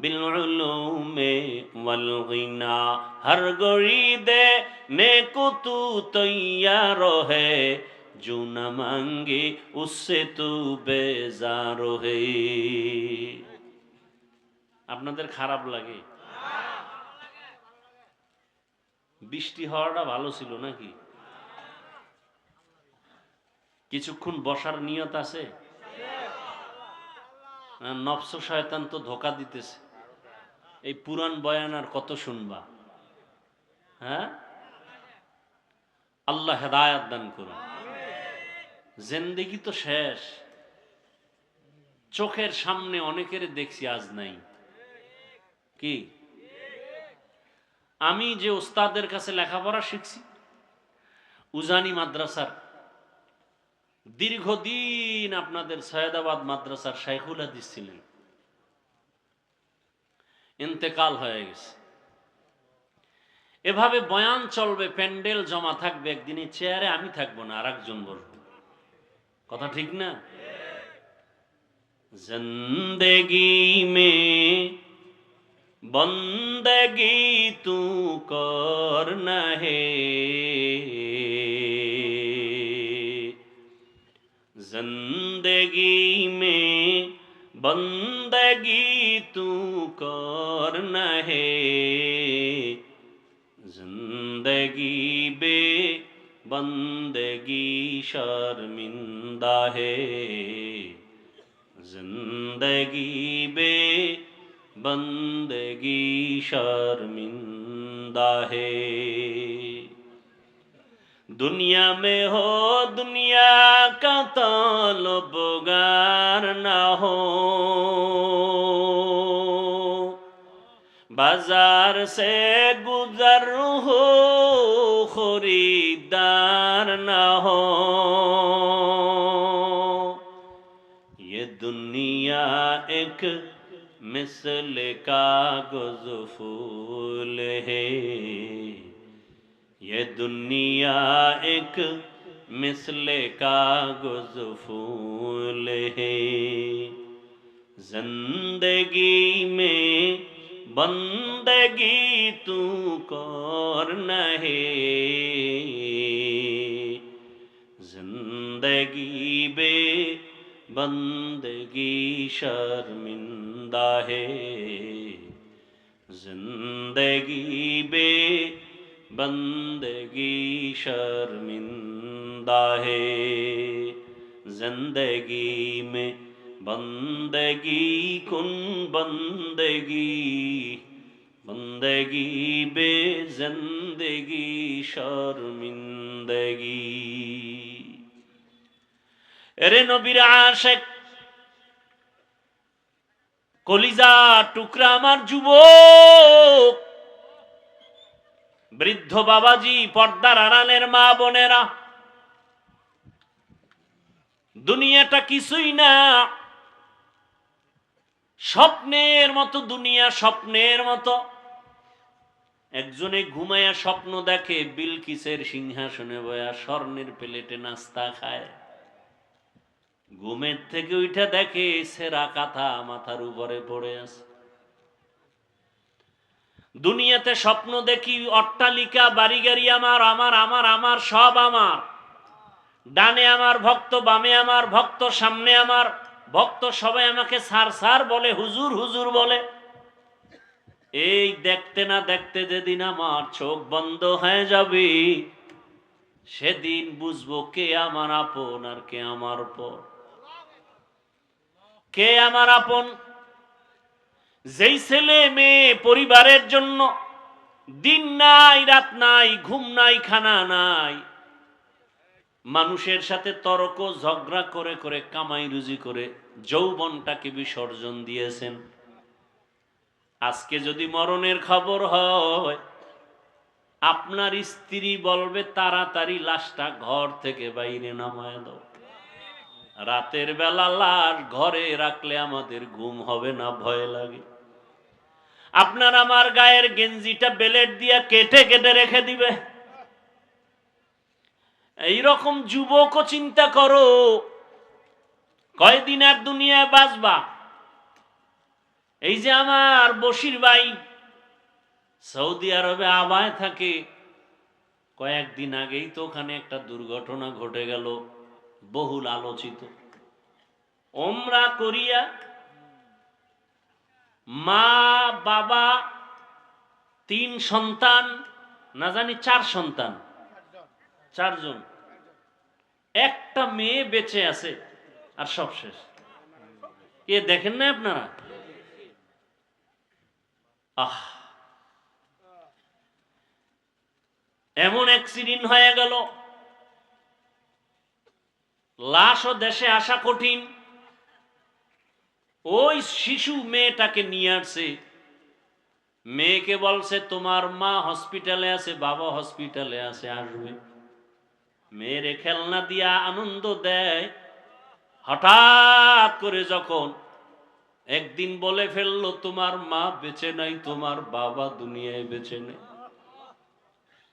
বিল উলুমে ওয়াল গিনা, হর গড়ি দে নেকো তু তৈয়ার হে, जो न मांगे उससे तू बेजार है। আপনাদের খারাপ লাগে? বৃষ্টি হওয়াটা ভালো ছিল নাকি? কিছুক্ষণ বসার নিয়ত আছে? নফস শয়তান তো ধোকা দিতেছে। এই পুরান বয়ান আর কত শুনবা? হ্যাঁ, আল্লাহ হেদায়েত দান করুন। জিন্দেগি তো শেষ, চোখের সামনে অনেকের দেখছি আজ নাই। কি আমি যে ওস্তাদের কাছে লেখাপড়া শিখছি, উজানি মাদ্রাসার দীর্ঘদিন আপনাদের সৈয়দাবাদ মাদ্রাসার শাইখুল হাদিস ছিলেন, ইন্তেকাল হয়ে গেছে। এভাবে বয়ান চলবে, প্যান্ডেল জমা থাকবে, একদিন এই চেয়ারে আমি থাকবো না, আর একজন বসবো। কথা ঠিক না? জিন্দেগি মে বন্দগি তু করনা হে, जिंदगी में बंदगी तू करना है, जिंदगी बे बंदगी शर्मिंदा है, जिंदगी बे बंदगी शर्मिंदा है। दुनिया में हो दुनिया का तलबगार ना हो, बाजार से गुजर हो खरीदार ना हो, ये दुनिया एक मिसल कागज फूल है, ये दुनिया एक मिसले कागज फूल है, जिंदगी में बंदगी तू करना है, जिंदगी बे बंदगी शर्मिंदा है, जिंदगी बे बंदगी शर्मिंदा है, जिंदगी में बंदगी कुन बंदगी, बंदगी बे जिंदगी शर्मिंदगी। এরে নবীর আশেক, কলিজা টুকরা আমার যুবক, বৃদ্ধ বাবাজি, পর্দার আড়ালের মা বোনেরা, দুনিয়াটা কিছুই না, স্বপ্নের মতো দুনিয়া, স্বপ্নের মতো। একজনে ঘুমায়া স্বপ্ন দেখে বিলকিসের সিংহাসনে বয়া স্বর্ণের প্লেটে নাস্তা খায়। ঘুমের থেকে উঠা দেখে সেরা কাঁথা মাথার উপরে পড়ে আছে। দুনিয়াতে স্বপ্ন দেখি অট্টালিকা, বাড়ি গাড়ি আমার, আমার আমার আমার সব আমার। ডানে আমার ভক্ত, বামে আমার ভক্ত, সামনে আমার ভক্ত, সবাই আমাকে স্যার স্যার বলে, হুজুর হুজুর বলে। এই দেখতে না দেখতে যেদিন আমার চোখ বন্ধ হয়ে যাবে, সেদিন বুঝবো কে আমার আপন আর কে আমার পর। কে আমার আপন? যেই ছেলে মেয়ে পরিবারের জন্য দিন নাই রাত নাই, ঘুম নাই খানা নাই, মানুষের সাথে তর্ক ঝগড়া করে করে কামাই রুজি করে যৌবনটাকে বিসর্জন দিয়েছেন। আজকে যদি মরণের খবর হয়, আপনার স্ত্রী বলবে তাড়াতাড়ি লাশটা ঘর থেকে বাইরে নামায় দাও। রাতের বেলা লাশ ঘরে রাখলে আমাদের ঘুম হবে না, ভয় লাগে। আপনার আমার গায়ের গেঞ্জিটা বেলেট দিয়া কেটে কেটে রেখে দিবে। এইরকম যুবকও চিন্তা করো, কয়দিন আর দুনিয়ায় বাঁচবা। এই যে আমার বশির ভাই সৌদি আরবে আবায় থাকে, কয়েকদিন আগেই তো ওখানে একটা দুর্ঘটনা ঘটে গেল, বহুল আলোচিত। ওমরা করিয়া মা বাবা 3 সন্তান, না জানি 4 সন্তান, 4 জন, একটা মেয়ে বেঁচে আছে, আর সব শেষ। কে দেখেন না আপনারা? আহ, এমন অ্যাক্সিডেন্ট হয়ে গেল, লাশও দেশে আসা কঠিন। ওই শিশু মেয়েটাকে নিয়ে আসছে, মেয়েকে বলছে তোমার মা হসপিটালে আছে, বাবা হসপিটালে আছে, আসবে। মেয়েরে খেলনা দিয়া আনন্দ দেয়। হঠাৎ করে যখন একদিন বলে ফেললো তোমার মা বেঁচে নাই, তোমার বাবা দুনিয়ায় বেঁচে নেই,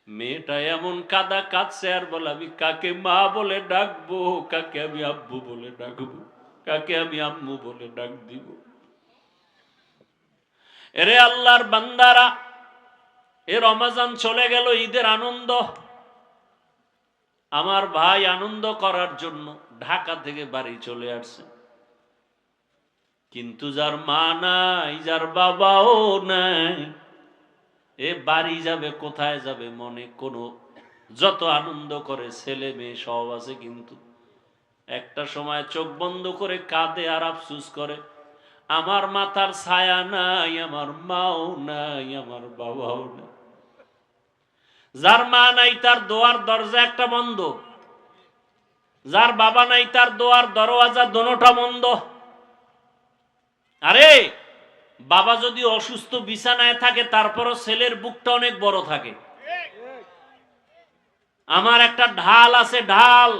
মেয়েটা এমন কাদা কাঁদছে আর বলে আমি কাকে মা বলে ডাকবো, কাকে আমি আব্বু বলে ডাকবো, কাকে আমি আম্মু বলে ডাক দিব। এরে আল্লাহর বান্দারা, এ রমজান চলে গেল, ঈদের আনন্দ। আমার ভাই আনন্দ করার জন্য ঢাকা থেকে বাড়ি চলে আসছে, কিন্তু যার মা নাই, যার বাবাও নাই, এ বাড়ি যাবে কোথায় যাবে, মনে কোনো, যত আনন্দ করে ছেলে মেয়ে সব আছে, কিন্তু একটা সময় চোখ বন্ধ করে কাঁদে আর আফসুস করে, আমার মাথার ছায়া নাই, আমার মাও নাই, আমার বাবাও নাই। যার মা নাই তার দোয়ার দরজা একটা বন্ধ, যার বাবা নাই তার দোয়ার দরওয়াজা দোনোটা বন্ধ। আরে বাবা যদি অসুস্থ বিছানায় থাকে, তারপরও ছেলের বুকটা অনেক বড় থাকে। আমার একটা ঢাল আছে, ঢাল,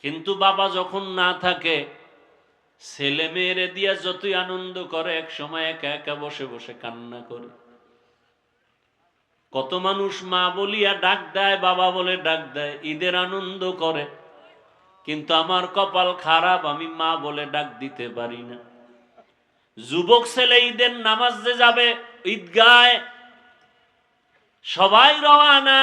কিন্তু বাবা যখন না থাকে, ছেলে মেয়েরে দিয়া যতই আনন্দ করে, এক সময় একা একা বসে বসে কান্না করে। কত মানুষ মা বলিয়া ডাক দেয়, বাবা বলে ডাক দেয়, ঈদের আনন্দ করে, কিন্তু আমার কপাল খারাপ, আমি মা বলে ডাক দিতে পারি না। যুবক ছেলে ঈদের নামাজ যে যাবে ঈদগায়, সবাই রওয়ানা,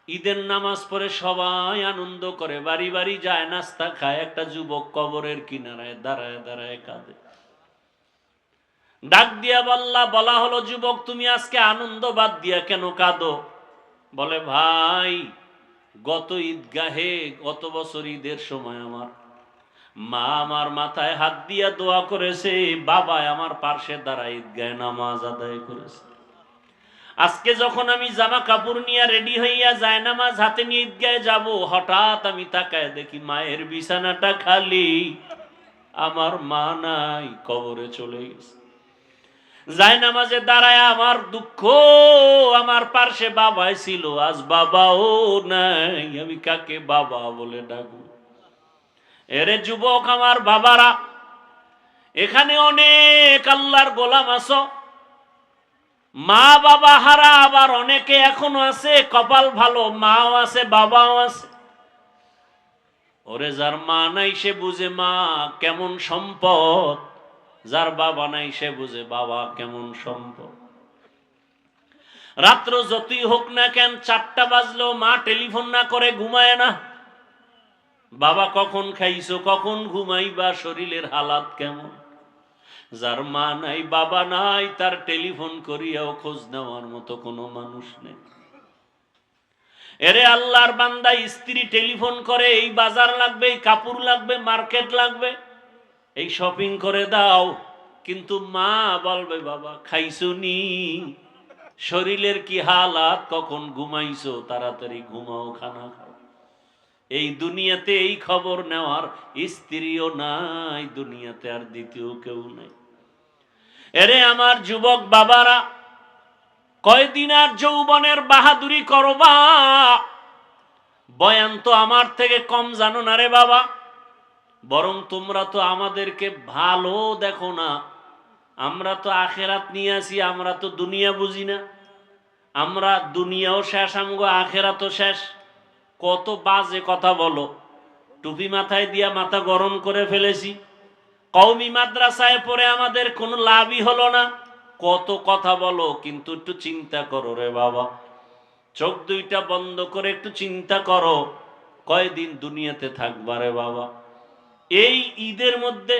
ঈদের নামাজ পড়ে সবাই আনন্দ করে, বাড়ি বাড়ি যায়, নাস্তা খায়। একটা যুবক কবরের কিনারায় দাঁড়ায় দাঁড়ায় কাঁদে। ডাক দিয়া বলা হলো, যুবক তুমি আজকে আনন্দ বাদ দিয়া কেন কাঁদো? বলে ভাই, গত ঈদগাহে, গত বছর ঈদের সময় আমার মা আমার মাথায় হাত দিয়া দোয়া করেছে, বাবা আমার পার্শ্বে দাঁড়ায় ঈদগাহে নামাজ আদায় করেছে। আজকে যখন আমি জামা কাপড় নিয়ে রেডি হইয়া জায়নামাজ হাতে নিয়ে ঈদগাহে যাব, হঠাৎ আমি তাকায় দেখি মায়ের বিছানাটা খালি, আমার মা নাই, কবরে চলে গেছে। জায়নামাজে দাঁড়ায় আমার দুঃখ, আমার পার্শ্বে বাবাই ছিল, আজ বাবাও নাই, আমি কাকে বাবা বলে ডাকবো? এরে যুবক আমার বাবারা, এখানে অনেক আল্লাহর গোলাম আছো, মা বাবা হারা, আবার অনেকে এখনো আছে কপাল ভালো, মাও আছে বাবাও আছে। ওরে যার মা নাই সে বুঝে মা কেমন সম্পদ, যার বাবা নাই সে বুঝে বাবা কেমন সম্পদ। রাত্র যতই হোক না কেন, 4টা বাজলেও মা টেলিফোন না করে ঘুমায় না। বাবা কখন খাইছো, কখন ঘুমাইবা, শরীরের হালাত কেমন। যার মা নাই বাবা নাই, তার টেলিফোন করিয়াও খোঁজ নেওয়ার মতো কোনো মানুষ নেই। এরে আল্লাহর বান্দা, স্ত্রী টেলিফোন করে, এই বাজার লাগবে, এই কাপড় লাগবে, মার্কেট লাগবে, এই শপিং করে দাও, কিন্তু মা বলবে বাবা খাইছো নি, শরীরের কি হালাত, কখন ঘুমাইছো, তাড়াতাড়ি ঘুমাও, খানা খাও। এই দুনিয়াতে এই খবর নেওয়ার স্ত্রীও নাই, দুনিয়াতে আর দ্বিতীয় কেউ নাই। এরে আমার যুবক বাবারা, কয়দিন আর যৌবনের বাহাদুরি করবা? বয়ান তো আমার থেকে কম জানো না রে বাবা, বরং তোমরা তো আমাদেরকে ভালো দেখো না। আমরা তো আখেরাত নিয়ে আসি, আমরা তো দুনিয়া বুঝি না। আমরা দুনিয়াও শেষ, আমগো আখেরাতও শেষ। কত বাজে কথা বলো, টুপি মাথায় দিয়া মাথা গরম করে ফেলেছি, কওমি মাদ্রাসায় পড়ে আমাদের কোনো লাভই হলো না। কত কথা বলো, কিন্তু একটু চিন্তা করো রে বাবা, চোখ দুইটা বন্ধ করে একটু চিন্তা করো, কয়দিন দুনিয়াতে থাকবা রে বাবা। এই ঈদের মধ্যে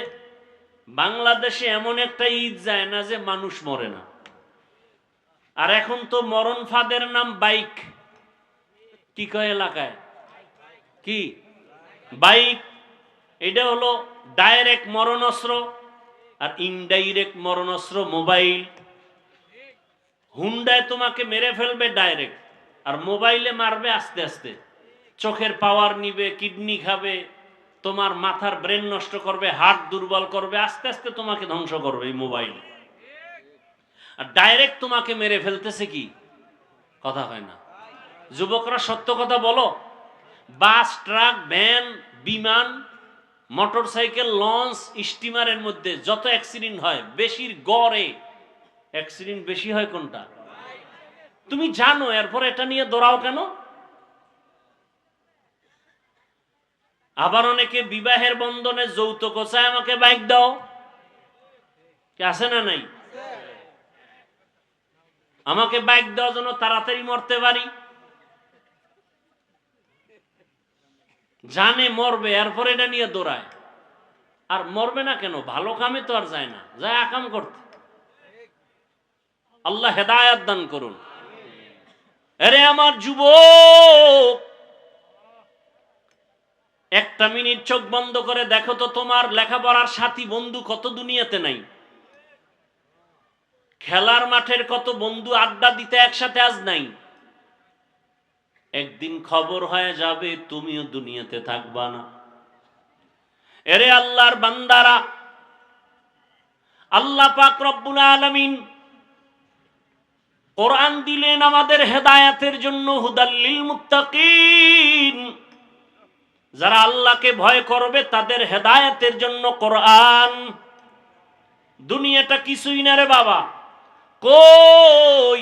বাংলাদেশে এমন একটা ঈদ যায় না যে মানুষ মরে না। আর এখন তো মরণ ফাঁদের নাম বাইক, কি কয় এলাকায়, কি বাইক। এটা হলো ডাইরেক্ট মরণাস্ত্র, আর ইনডাইরেক্ট মরণাস্ত্র মোবাইল। হুন্ডায় তোমাকে মেরে ফেলবে ডাইরেক্ট, আর মোবাইলে মারবে আস্তে আস্তে, চোখের পাওয়ার নিবে, কিডনি খাবে, তোমার মাথার ব্রেন নষ্ট করবে, হার্ট দুর্বল করবে, আস্তে আস্তে তোমাকে ধ্বংস করবে এই মোবাইল। আর ডাইরেক্ট তোমাকে মেরে ফেলতেছে কি, কথা হয় না। যুবকরা সত্য কথা বলো, বাস, ট্রাক, ভ্যান, বিমান, মোটর সাইকেল, লঞ্চ, স্টিমারের মধ্যে যত অ্যাক্সিডেন্ট হয়, বেশির গড়ে অ্যাক্সিডেন্ট বেশি হয় কোনটা? তুমি জানো, এরপর এটা নিয়ে দৌড়াও কেন? আবার অনেকে বিবাহের বন্ধনে যৌতুক চায়, আমাকে বাইক দাও, কি আছে না নাই? আমাকে বাইক দেওয়ার জন্য তাড়াতাড়ি মরতে পারি। জানে মরবে, এরপর এটা নিয়ে দৌড়ায়। আর মরবে না কেন? ভালো কামে তো আর যায় না, যায় আকাম করতে। আল্লাহ হেদায়াত দান করুন। আরে আমার যুবক, একটা মিনিট চোখ বন্ধ করে দেখো তো, তোমার লেখাপড়ার সাথী বন্ধু কত দুনিয়াতে নাই? খেলার মাঠের কত বন্ধু আড্ডা দিতে একসাথে আজ নাই? একদিন খবর হয়ে যাবে, তুমিও দুনিয়াতে থাকবা না। এরে আল্লাহর বান্দারা, আল্লাহ পাক রব্বুল আলামিন কোরআন দিলেন আমাদের হেদায়েতের জন্য, হুদাল্লিল মুত্তাকিন। যারা আল্লাহকে ভয় করবে তাদের হেদায়েতের জন্য কোরআন। দুনিয়াটা কিছুই না রে বাবা। কই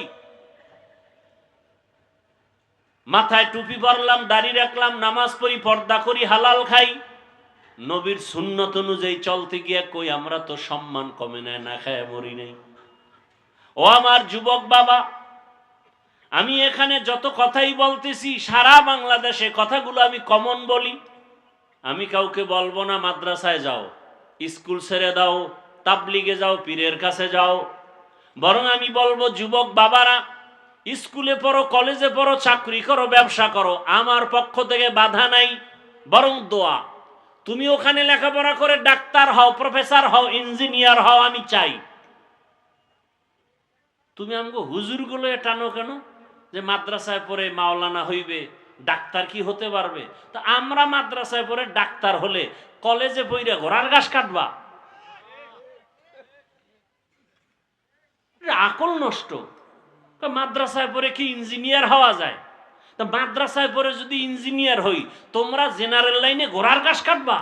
মাথায় টুপি পরলাম, দাড়ি রাখলাম, নামাজ পড়ি, পর্দা করি, হালাল খাই, নবীর সুন্নত অনুযায়ী চলতে গিয়ে কই আমরা তো সম্মান কমে নেয় না খায় মরি নাই। ও আমার যুবক বাবা, আমি এখানে যত কথাই বলতেছি, সারা বাংলাদেশে কথাগুলো আমি কমন বলি। আমি কাউকে বলবো না মাদ্রাসায় যাও, স্কুল ছেড়ে দাও, তাবলিগে যাও, পীরের কাছে যাও। বরং আমি বলবো যুবক বাবারা, স্কুলে পড়ো, কলেজে পড়ো, চাকরি করো, ব্যবসা করো, আমার পক্ষ থেকে বাধা নাই, বরং দোয়া। তুমি ওখানে লেখাপড়া করে ডাক্তার হও, প্রফেসর হও, ইঞ্জিনিয়ার হও, আমি চাই। তুমি আমাকে হুজুরগুলো টানো কেন যে মাদ্রাসায় পড়ে মাওলানা হইবে, ডাক্তার কি হতে পারবে? তো আমরা মাদ্রাসায় পড়ে ডাক্তার হলে কলেজে পড়ে ঘোড়ার ঘাস কাটবা? আকল নষ্ট। মাদ্রাসায় পড়ে কি ইঞ্জিনিয়ার হওয়া যায়? তা মাদ্রাসায় পড়ে যদি ইঞ্জিনিয়ার হই, তোমরা জেনারেল লাইনে ঘোড়ার ঘাস কাটবা?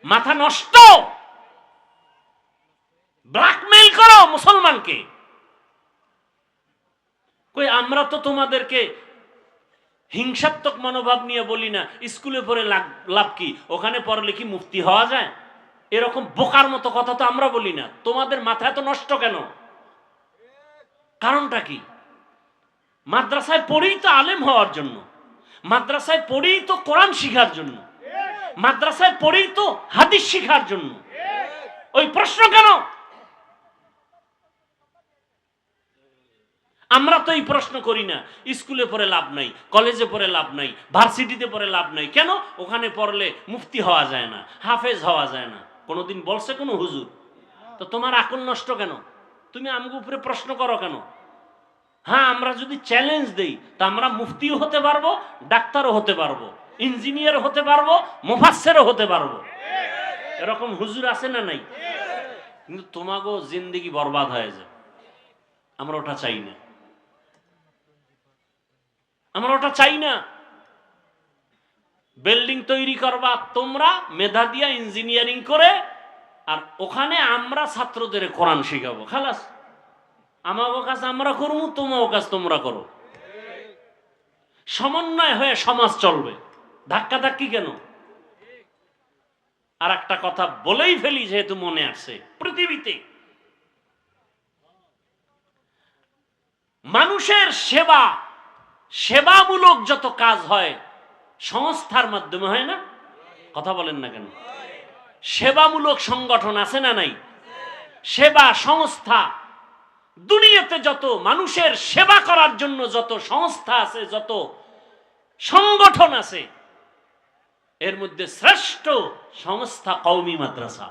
মাথা নষ্ট। ব্ল্যাকমেইল করো মুসলমানকে। কই আমরা তো তোমাদেরকে হিংসাত্মক মনোভাব নিয়ে বলি না স্কুলে পড়ে লাভ কি, ওখানে পড়লে কি মুফতি হওয়া যায়, এরকম বোকার মতো কথা তো আমরা বলি না। তোমাদের মাথায় তো নষ্ট কেন? কারণটা কি? মাদ্রাসায় পড়েই তো আলেম হওয়ার জন্য, মাদ্রাসায় পড়েই তো কোরআন শিখার জন্য, মাদ্রাসায় পড়েই তো হাদিস শিখার জন্য। ওই প্রশ্ন কেন? আমরা তো এই প্রশ্ন করি না স্কুলে পড়ে লাভ নাই, কলেজে পড়ে লাভ নাই, ভার্সিটিতে পড়ে লাভ নাই, কেন ওখানে পড়লে মুফতি হওয়া যায় না, হাফেজ হওয়া যায় না, কোনোদিন বলছে কোনো হুজুর? তো তোমার আকল নষ্ট কেন? তুমি আমগো উপরে প্রশ্ন করো কেন? হ্যাঁ, আমরা যদি চ্যালেঞ্জ দেই তা আমরা মুফতিও হতে পারবো, ডাক্তারও হতে পারবো, ইঞ্জিনিয়ার হতে পারবো, মুফাসসিরও হতে পারবো। এরকম হুজুর আছে না নাই? কিন্তু তোমাগো জিন্দেগি বরবাদ হয়ে যায়। আমরা ওটা চাই না, আমরা ওটা চাই না। বিল্ডিং তৈরি করবা তোমরা মেধা দিয়া, ইঞ্জিনিয়ারিং করে, আর ওখানে আমরা ছাত্রদের কোরআন শিখাবো। খালাস, আমাগো কাজ আমরা করবো, তোমাও কাজ তোমরা করো। সমন্বয় হয়ে সমাজ চলবে, ধাক্কা ধাক্কি কেন? আর একটা কথা বলেই ফেলি যেহেতু মনে আসছে, পৃথিবীতে মানুষের সেবা, সেবামূলক যত কাজ হয় সংস্থার মাধ্যমে হয় না? কথা বলেন না কেন? সেবামূলক সংগঠন আছে না নাই? সেবা সংস্থা, দুনিয়াতে যত মানুষের সেবা করার জন্য যত সংস্থা আছে, যত সংগঠন আছে, এর মধ্যে শ্রেষ্ঠ সংস্থা কওমি মাদ্রাসা।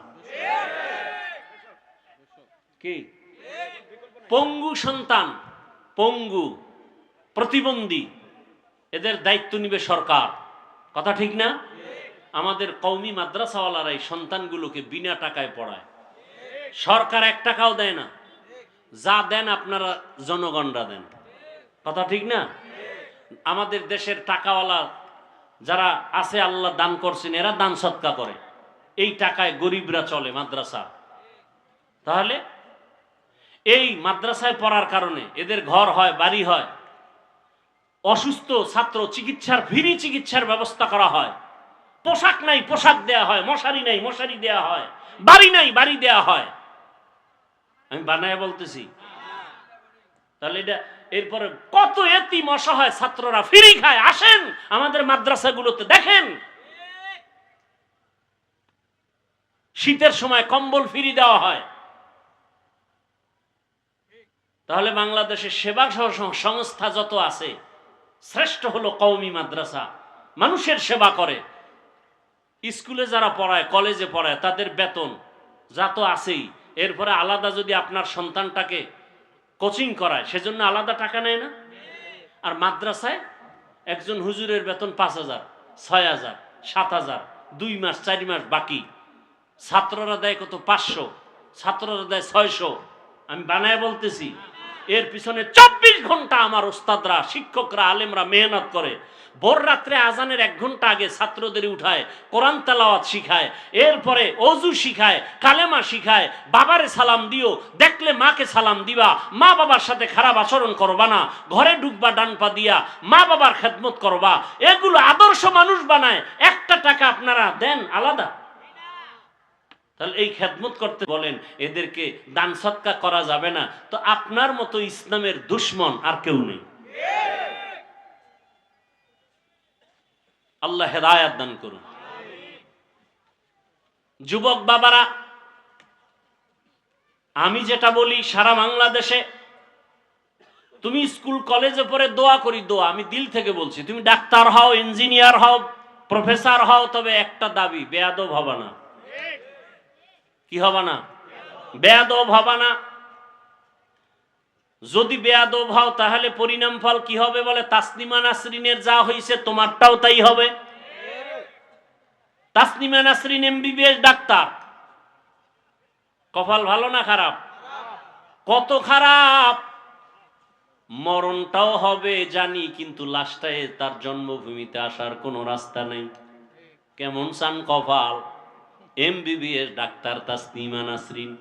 কি? পঙ্গু সন্তান, পঙ্গু, প্রতিবন্ধী, এদের দায়িত্ব নিবে সরকার। কথা ঠিক না? আমাদের কওমি মাদ্রাসাওয়ালারাই সন্তানগুলোকে বিনা টাকায় পড়ায়, সরকার 1 টাকাও দেয় না। যা দেন আপনারা জনগণরা দেন। কথা ঠিক না? আমাদের দেশের টাকাওয়ালা যারা আছে, আল্লাহ দান করছেন, এরা দান সৎকা করে, এই টাকায় গরিবরা চলে মাদ্রাসা। তাহলে এই মাদ্রাসায় পড়ার কারণে এদের ঘর হয়, বাড়ি হয়, অসুস্থ ছাত্র চিকিৎসার, ফ্রি চিকিৎসার ব্যবস্থা করা হয়, পোশাক নাই পোশাক দেয়া হয়, মশারি নাই মশারি দেয়া হয়, বাড়ি নাই বাড়ি দেয়া হয়। আমি বানায় বলতেছি। তাহলে এটা এরপরে কত এতিম অসহায় ছাত্ররা ফ্রি খায়। আসেন আমাদের মাদ্রাসাগুলোতে দেখেন, শীতের সময় কম্বল ফ্রি দেওয়া হয়। তাহলে বাংলাদেশের সেবা সংস্থা যত আছে, শ্রেষ্ঠ হলো কওমি মাদ্রাসা। মানুষের সেবা করে। স্কুলে যারা পড়ায়, কলেজে পড়ায়, তাদের বেতন যা তো আছেই, এরপরে আলাদা যদি আপনার সন্তানটাকে কোচিং করায় সেজন্য আলাদা টাকা নেয় না? আর মাদ্রাসায় একজন হুজুরের বেতন 5,000, 6,000, 7,000, 2 মাস 4 মাস বাকি। ছাত্ররা দেয় কত? 500, ছাত্ররা দেয় 600। আমি বানায় বলতেছি। এর পিছনে 24 ঘন্টা আমার ওস্তাদরা, শিক্ষকরা, আলেমরা মেহনত করে। ভোর রাত্রে আজানের 1 ঘন্টা আগে ছাত্রদের উঠায় কোরআন তেলাওয়াত শিখায়, এরপরে অজু শিখায়, কালেমা শিখায়, বাবারে সালাম দিও, দেখলে মাকে সালাম দিবা, মা বাবার সাথে খারাপ আচরণ করবা না, ঘরে ঢুকবা ডান পা দিয়া, মা বাবার খেদমত করবা। এগুলো আদর্শ মানুষ বানায়। 1 টাকা আপনারা দেন আলাদা। তাহলে এই খেদমত করতে বলেন, এদেরকে দান সৎকা করা যাবে না? তো আপনার মতো ইসলামের দুশ্মন আর কেউ নেই। আল্লাহ হেদায়েত দান করুন। যুবক বাবারা, আমি যেটা বলি সারা বাংলাদেশে, তুমি স্কুল কলেজে পড়ে দোয়া করি, দোয়া আমি দিল থেকে বলছি, তুমি ডাক্তার হও, ইঞ্জিনিয়ার হও, প্রফেসর হও, তবে একটা দাবি, বেয়াদব হবা না। কি হবা না? বেয়াদব হবা না। যদি বেয়াদব হও তাহলে পরিণাম ফল কি হবে বলে? তাসনিমা নাসরিনের যা হয়েছে তোমারটাও তাই হবে। তাসনিমা নাসরিন এমবিবিএস ডাক্তার, কপাল ভালো না খারাপ? কত খারাপ! মরণটাও হবে জানি, কিন্তু লাশটায় তার জন্মভূমিতে আসার কোনো রাস্তা নেই। কেমন চান কপাল! MBBS doctor Tasnima Nasrin.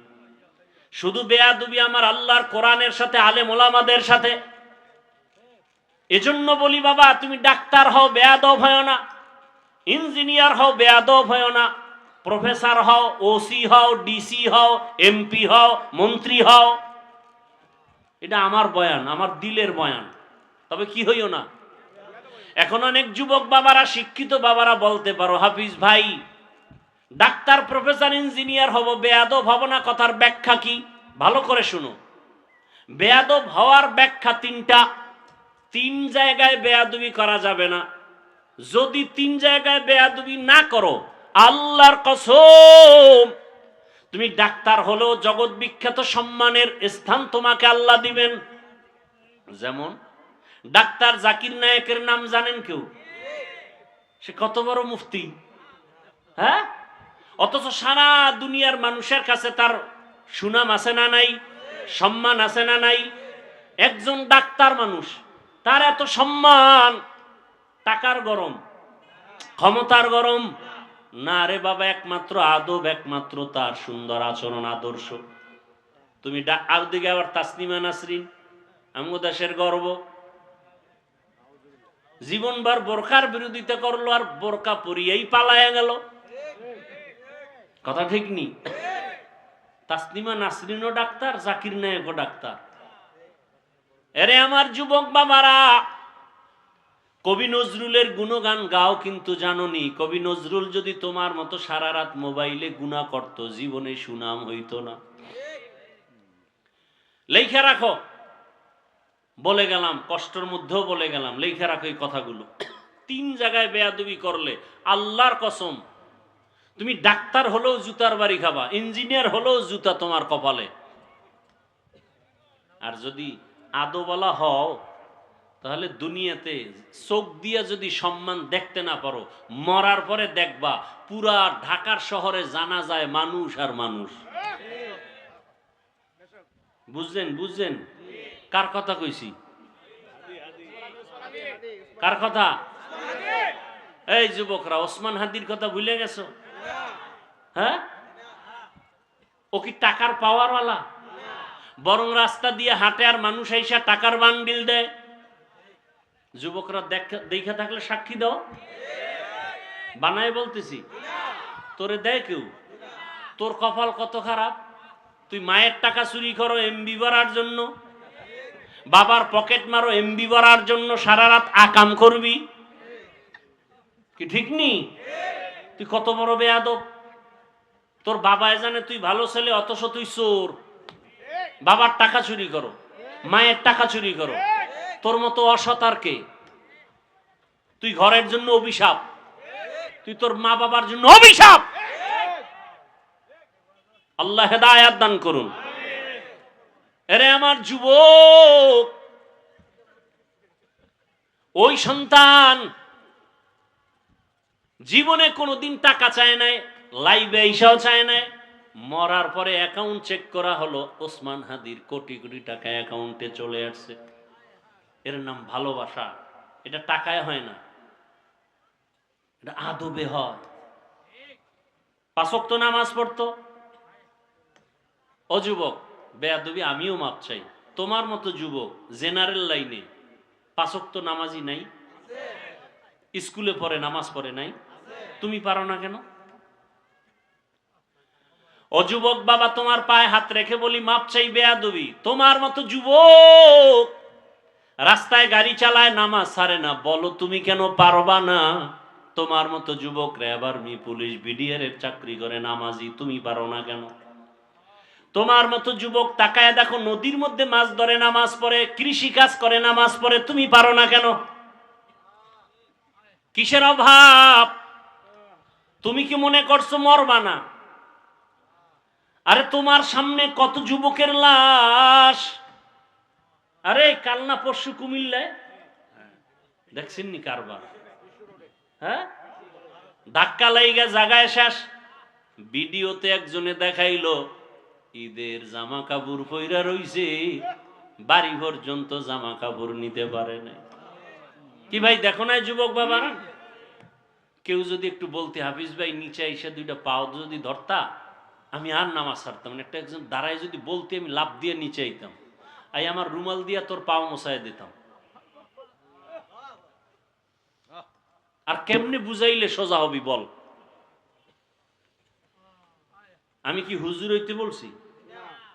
শুধু বেয়াদবি আমার আল্লাহর কোরআনের সাথে, আলেম ওলামাদের সাথে। এজন্য বলি বাবা, তুমি ডাক্তার হও, বেয়াদব হয় না। ইঞ্জিনিয়ার হও, বেয়াদব হয় না। প্রফেসর হও, ওসি হও, ডিসি হও, এমপি হও, মন্ত্রী হও। এটা আমার বয়ান, আমার দিলের বয়ান। তবে কি হইও না। এখন অনেক যুবক বাবারা, শিক্ষিত বাবারা বলতে পারো, হাফিজ ভাই ডাক্তার, প্রফেসর, ইঞ্জিনিয়ার হব, বেয়াদব হব না। কথার ব্যাখ্যা কি? ভালো করে শুনো। বেয়াদব হওয়ার ব্যাখ্যা তিনটা। তিন জায়গায় বেয়াদবি করা যাবে না। যদি তিন জায়গায় বেয়াদবি না করো, আল্লাহর কসম, তুমি ডাক্তার হলেও জগৎ বিখ্যাত সম্মানের স্থান তোমাকে আল্লাহ দিবেন। যেমন ডাক্তার জাকির নায়েকের নাম জানেন কেউ? সে কত বড় মুফতি, হ্যাঁ? অথচ সারা দুনিয়ার মানুষের কাছে তার সুনাম আছে না নাই? সম্মান আছে না নাই? একজন ডাক্তার মানুষ, তার এত সম্মান, টাকার গরম, ক্ষমতার গরম না রে বাবা। একমাত্র আদব, একমাত্র তার সুন্দর আচরণ, আদর্শ। তুমি আর দিকে আবার তাসনিমা নাসরিন, আমগো দেশের গর্ব, জীবনভর বোরকার বিরোধিতা করলো আর বোরকা পরিয়েই পালায়া গেল। কথা ঠিক নি? তাসনিমা নাসরিনও ডাক্তার, জাকির নায়েকও ডাক্তার। এরে আমার যুবক বাবারা, কবি নজরুলের গুণগান গাও, কিন্তু জানোনি কবি নজরুল যদি তোমার মতো সারা রাত মোবাইলে গুনাহ করত, জীবনে সুনাম হইতো না। লেখা রাখো, বলে গেলাম, কষ্টের মধ্যেও বলে গেলাম, লেখা রাখো এই কথাগুলো। তিন জায়গায় বেয়াদবি করলে আল্লাহর কসম, তুমি ডাক্তার হলেও জুতার বাড়ি খাবা, ইঞ্জিনিয়ার হলেও জুতা তোমার কপালে। আর যদি আদোওয়ালা হও, তাহলে দুনিয়াতে চোখ দিয়া যদি সম্মান দেখতে না পারো, মরার পরে দেখবা পুরা ঢাকার শহরে জানা যায় মানুষ আর মানুষ। বুঝলেন? বুঝলেন কার কথা কইছি? কার কথা? এই যুবকরা, ওসমান হাদির কথা ভুলে গেছো? হ্যাঁ, ও কি টাকার পাওয়ারওয়ালা? বরং রাস্তা দিয়ে হাঁটে আর মানুষ আইসা টাকার বান্ডিল দেয়। যুবকরা দেখা থাকলে সাক্ষী দাও, বানায় বলতেছি। তোরে দেয় কেউ? তোর কপাল কত খারাপ! তুই মায়ের টাকা চুরি করো এমবি ভরার জন্য, বাবার পকেট মারো এমবি ভরার জন্য, সারা রাত আকাম করবি, কি ঠিক নি? তুই কত বড় বেয়াদব! তোর বাবাই জানে তুই ভালো ছেলে, অথচ তুই চোর। বাবার টাকা চুরি করো, মায়ের টাকা চুরি করো। তোর মতো অসতার কে? তুই ঘরের জন্য অভিশাপ, তুই তোর মা বাবার জন্য অভিশাপ। আল্লাহ হেদায়েত দান করুন। এরে আমার যুবক, ওই সন্তান জীবনে কোনোদিন টাকা চায় নাই, লাইভে আইসাও চায় নাই। মরার পরে অ্যাকাউন্ট চেক করা হলো, ওসমান হাদির কোটি কোটি টাকা অ্যাকাউন্টে চলে আসছে। এর নাম ভালোবাসা। এটা টাকায় হয় না, এটা আদবে হয়। 5 ওয়াক্ত নামাজ পড়তো। ও যুবক, বেয়াদবি আমিও মাপ চাই। তোমার মতো যুবক জেনারেল লাইনে 5 ওয়াক্ত নামাজি নাই, স্কুলে পড়ে নামাজ পড়ে নাই, তুমি পারো না কেন? ও যুবক বাবা, তোমার পায়ে হাত রেখে বলি, মাপ চাই বেয়াদবি। তোমার মতো যুবক রাস্তায় গাড়ি চালায়, নামাজ ছাড়ে না, বলো তুমি কেন পারবা না? তোমার মতো যুবক র্যাব, আর্মি, পুলিশ, বিডিআর এর চাকরি করে, নামাজি, তুমি পারো না কেন? তোমার মতো যুবক তাকায় দেখো, নদীর মধ্যে মাছ ধরে, নামাজ পড়ে, কৃষি কাজ করে, নামাজ পড়ে, তুমি পারো না কেন? কিসের অভাব? তুমি কি মনে করছো মরবা না? আরে তোমার সামনে কত যুবকের লাশ, আরে কাল না পরশু কুমিল্লায় দেখছেন নি কারবার? হ্যাঁ, ধাক্কা লাইগা জায়গায় শেষ। ভিডিওতে একজনে দেখাইলো ঈদের জামা কাপড় পইরা রইছে, বাড়ি পর্যন্ত জামা কাপড় নিতে পারে নাই। কি ভাই দেখো না যুবক বাবা? কেউ যদি একটু বলতে হাফিজ ভাই নিচে এসে দুইটা পাও যদি ধরতা, আমি আর নামাজ ছাড়তাম না। একটা একজন দাঁড়ায় যদি বলতে, আমি লাভ দিয়ে নিচে আইতাম, আমার রুমাল দিয়া তোর পাও মশাই দিতাম। আর কেমনে বুঝাইলে সোজা হবি বল? আমি কি হুজুর হইতে বলছি?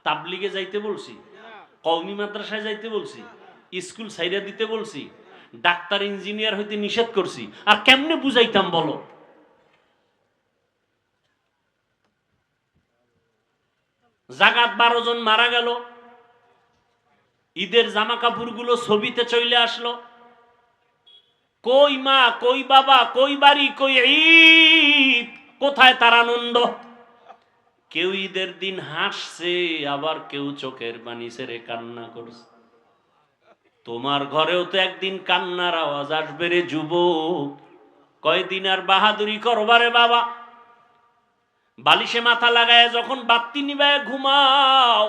তাবলিগে যাইতে বলছি? কওমি মাদ্রাসায় যাইতে বলছি? স্কুল ছাইরা দিতে বলছি? ডাক্তার ইঞ্জিনিয়ার হইতে নিষেধ করছি? আর কেমনে বুঝাইতাম বলো? জাগাত 12 জন মারা গেল, ঈদের জামা কাপড় গুলো ছবিতে চলে আসলো। কই মা, কই বাবা, কই বাড়ি, কই ঈদ? কোথায় তার আনন্দ? কেউ ঈদের দিন হাসছে, আবার কেউ চোখের পানি ছেড়ে কান্না করছে। তোমার ঘরেও তো একদিন কান্নার আওয়াজ আসবে রে যুবক। কয়দিন আর বাহাদুরি করবারে বাবা? বালিশে মাথা লাগায় যখন বাতি নিবায় ঘুমাও,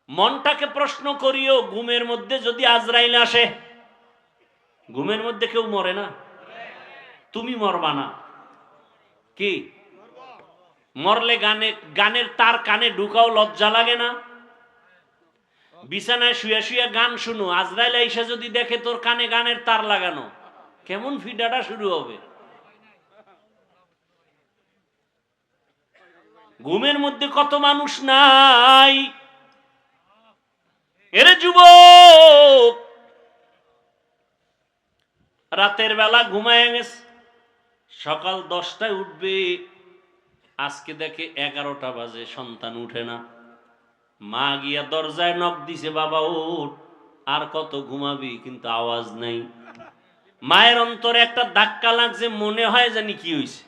মনটাকে প্রশ্ন করিও, ঘুমের মধ্যে যদি আজরাইল আসে? ঘুমের মধ্যে কেউ মরে না? তুমি মরবা না কি? মরলে গানের তার কানে ঢুকাও লজ্জা লাগে না? বিছানায় শুয়ে শুয়ে গান শুনো, আজরাইল আইসা যদি দেখে তোর কানে গানের তার লাগানো, কেমন ফিডাটা শুরু হবে? ঘুমের মধ্যে কত মানুষ নাই। এরে যুবক, রাতের বেলা ঘুমায় গেছে, সকাল 10টায় উঠবে, আজকে দেখে 11টা বাজে, সন্তান উঠে না। মা গিয়া দরজায় নক দিছে, বাবা ওঠ, আর কত ঘুমাবি? কিন্তু আওয়াজ নাই। মায়ের অন্তরে একটা ধাক্কা লাগছে, মনে হয় জানি কি হইছে।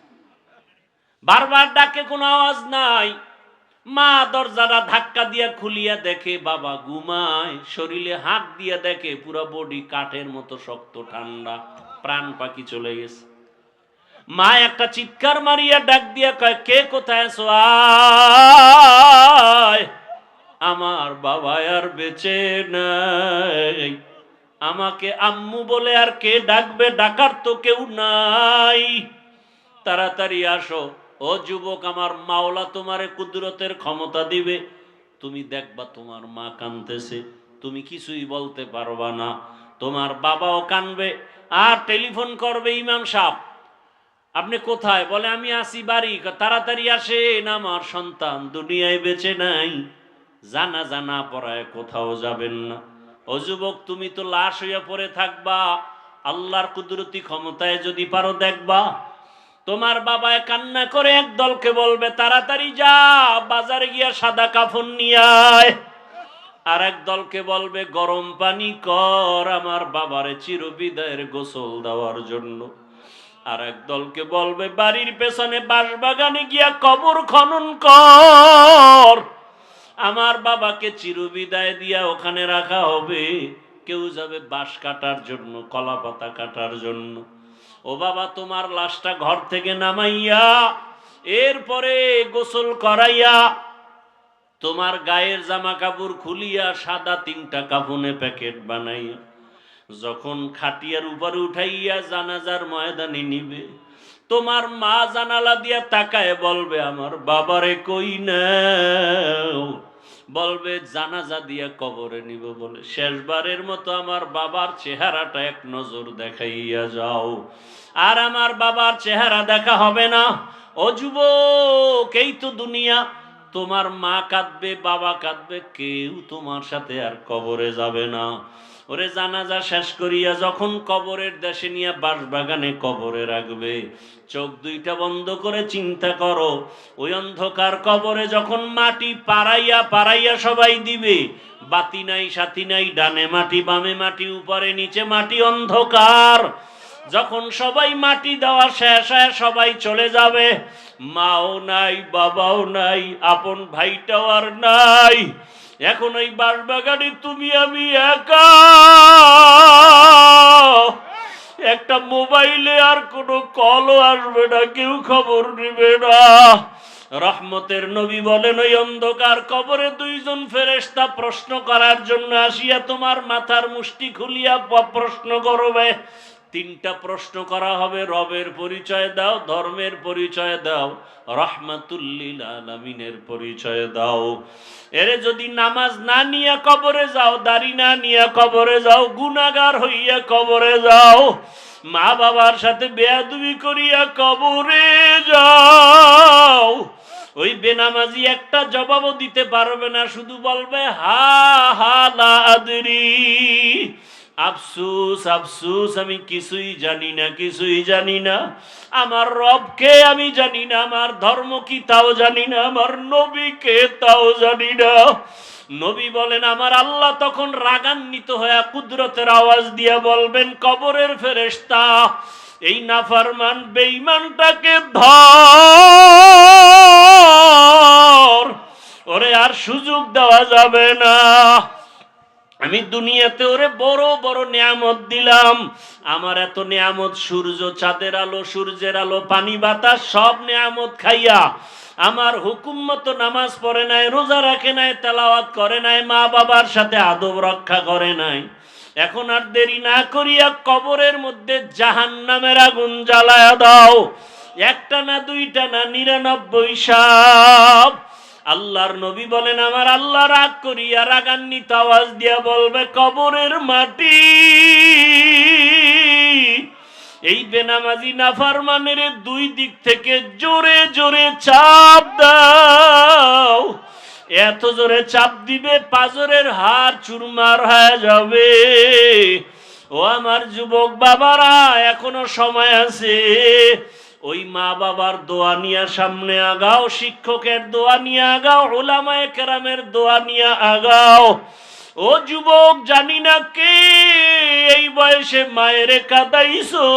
বারবার ডাকে, কোনো আওয়াজ নাই। মা দরজাটা ধাক্কা দিয়া খুলিয়া দেখে বাবা ঘুমায়। শরীরে হাত দিয়া দেখে পুরা বডি কাঠের মতো শক্ত ঠান্ডা, প্রাণ পাখি চলে গেছে। মা একটা চিৎকার মারিয়া ডাক দিয়া কয়, কে কোথায় আছো? আয়। আমার বাবা আর বেঁচে নাই, আমাকে আম্মু বলে আর কে ডাকবে? ডাকার তো কেউ নাই, তাড়াতাড়ি আসো। ও যুবক, আমার মাওলা তোমারে কুদরতের ক্ষমতা দিবে, তুমি দেখবা তোমার মা কাঁদতেছে, তুমি কিছুই বলতে পারবা না, তোমার বাবাও কাঁদবে। আর টেলিফোন করবে, ইমাম সাহেব আপনি কোথায়? বলে আমি আসি বাড়ি। তাড়াতাড়ি আসেন, আমার সন্তান দুনিয়ায় বেঁচে নাই, জানাজা না পড়ায় কোথাও যাবেন না। ও যুবক, তুমি তো লাশ হইয়া পড়ে থাকবা, আল্লাহর কুদরতি ক্ষমতায় যদি পারো দেখবা। তোমার বাবায় কান্না করে এক দলকে বলবে, তাড়াতাড়ি যা বাজারে গিয়া সাদা কাফন নিয়ে আয়। আর এক দলকে বলবে, গরম পানি কর আমার বাবারে চিরবিদায়ের গোসল দেওয়ার জন্য। আর এক দলকে বলবে, বাড়ির পেছনে বাঁশবাগানে গিয়া কবর খনন কর, আমার বাবাকে চিরবিদায় দিয়া ওখানে রাখা হবে। কেউ যাবে বাঁশ কাটার জন্য, কলা পাতা কাটার জন্য। ও বাবা, তোমার লাশটা ঘর থেকে নামাইয়া এরপরে গোসল করাইয়া তোমার গায়ের জামা কাপড় খুলিয়া সাদা 3টা কাফনে প্যাকেট বানাইয়া যখন খাটিয়ার উপরে উঠাইয়া জানাজার ময়দানে নিবে, তোমার মা জানালা দিয়া তাকায় বলবে, আমার বাবারে কই নাও? বলবে, জানাজা দিয়া কবরে নিব বলে শেষবারের মতো আমার বাবার চেহারাটা এক নজর দেখাইয়া যাও। আর আমার বাবার চেহারা দেখা হবে না। ও যুবক, এই তো দুনিয়া। তোমার মা কাঁদবে, বাবা কাঁদবে, কেউ তোমার সাথে আর কবরে যাবে না। ওরে জানাজা শেষ করিয়া যখন কবরের দেশে নিয়ে বাঁশবাগানে কবরে রাখবে, চোখ 2টা বন্ধ করে চিন্তা করো, ওই অন্ধকার কবরে যখন মাটি পাড়াইয়া পাড়াইয়া সবাই দিবে, বাতি নাই সাথী নাই, ডানে মাটি বামে মাটি, উপরে নিচে মাটি, অন্ধকার। যখন সবাই মাটি দেওয়া শেষ হয় সবাই চলে যাবে, মাও নাই বাবাও নাই, আপন ভাইটাও আর নাই, এখন ওই বাঁশবাগানে তুমি আমি একা, একটা মোবাইলে আর কোনো কলও আসবে না, কেউ খবর নেবে না। রহমতের নবী বলেন, ওই অন্ধকার কবরে দুইজন ফেরেশতা প্রশ্ন করার জন্য আসিয়া তোমার মাথার মুষ্টি খুলিয়া প্রশ্ন করবে। তিনটা প্রশ্ন করা হবে, রবের পরিচয় দাও, ধর্মের পরিচয় দাও, রাহমাতুল লিল আলামিনের পরিচয় দাও। এরে যদি নামাজ না নিয়ে কবরে যাও, দাড়ি না নিয়ে কবরে যাও, গুনাহগার হইয়া কবরে যাও, মা বাবার সাথে বেয়াদবি করিয়া কবরে যাও, ওই বেনামাজি একটা জবাবও দিতে পারবে না, শুধু বলবে হা হা লা আদরি, আফসুস আফসুস, আমি কিছুই জানি না, কিছুই জানি না, আমার রবকে আমি জানি না, আমার ধর্ম কি তাও জানি না, আমার নবীকে তাও জানি না। নবী বলেন, আমার আল্লাহ তখন রাগান্বিত হয়ে কুদরতের আওয়াজ দিয়া বলবেন, কবরের ফেরেশতা, এই নাফরমান বেঈমানটাকে ধর, ওরে আর সুযোগ দেওয়া যাবে না। আমি দুনিয়াতে ওরে বড় বড় নিয়ামত দিলাম, আমার এত নিয়ামত, সূর্য চাঁদের আলো, সূর্যের আলো, পানি বাতাস, সব নিয়ামত খাইয়া আমার হুকুম মতো নামাজ পড়ে নাই, রোজা রাখে নাই, তেলাওয়াত করে নাই, মা বাবার সাথে আদব রক্ষা করে নাই। এখন আর দেরি না করিয়া কবরের মধ্যে জাহান্নামের আগুন জ্বালায়া দাও, একটা না দুইটা না 99 সাপ। আল্লাহর নবী বলেন, আমার আল্লাহ রাগ করিয়া রাগান্বিত আওয়াজ দিয়া বলবে, কবরের মাটি, এই বেনামাজি নাফরমানের দুই দিক থেকে জোরে জোরে চাপ দাও, এত জোরে চাপ দিবে পাঁজরের হাড় চুরমার হয়ে যাবে। ও আমার যুবক বাবারা, এখনো সময় আছে, ওই মা বাবার দোয়া নিয়ে সামনে আগাও, শিক্ষকের দোয়া নিয়ে আগাও, উলামায়ে কেরামের দোয়া নিয়ে আগাও। ও যুবক, জানি না কে এই বয়সে মায়েরে কাঁদাইছো,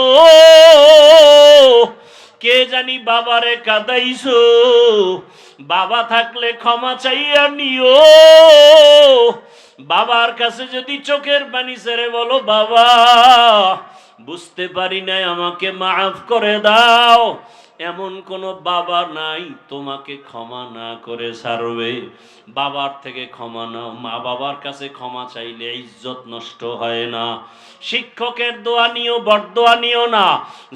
কে জানি বাবারে কাঁদাইছো, বাবা থাকলে ক্ষমা চাইয়া নিও। বাবার কাছে যদি চোখের পানি ছেড়ে বলো, বাবা বুঝতে পারি নাই, আমাকে মাফ করে দাও, এমন কোনো বাবা নাই তোমাকে ক্ষমা না করে ছাড়বে। বাবার থেকে ক্ষমা নাও, মা বাবার কাছে ক্ষমা চাইলে ইজ্জত নষ্ট হয় না। শিক্ষকের দোয়া নিও, বরদোয়া নিও না।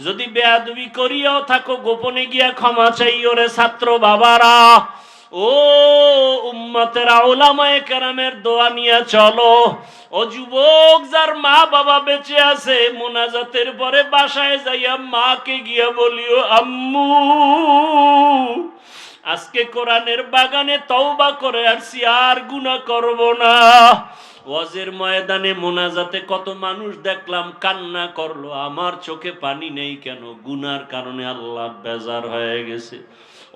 যদি বেয়াদবি করিয়াও থাকো, গোপনে গিয়া ক্ষমা চাইও রে ছাত্র বাবারা। ও উম্মতেরা, উলামায়ে কেরামের দোয়া নিয়ে চলো। ও যুবক, যার মা বাবা বেঁচে আছে, মোনাজাতের পরে বাসায় যাইয়া মাকে গিয়া বলিও, আম্মু আজকে কোরআনের বাগানে তওবা করে আসছি, আর গুনাহ করব না। ওয়াজের ময়দানে মোনাজাতে কত মানুষ দেখলাম কান্না করলো, আমার চোখে পানি নেই কেন? গুনার কারণে আল্লাহ বেজার হয়ে গেছে।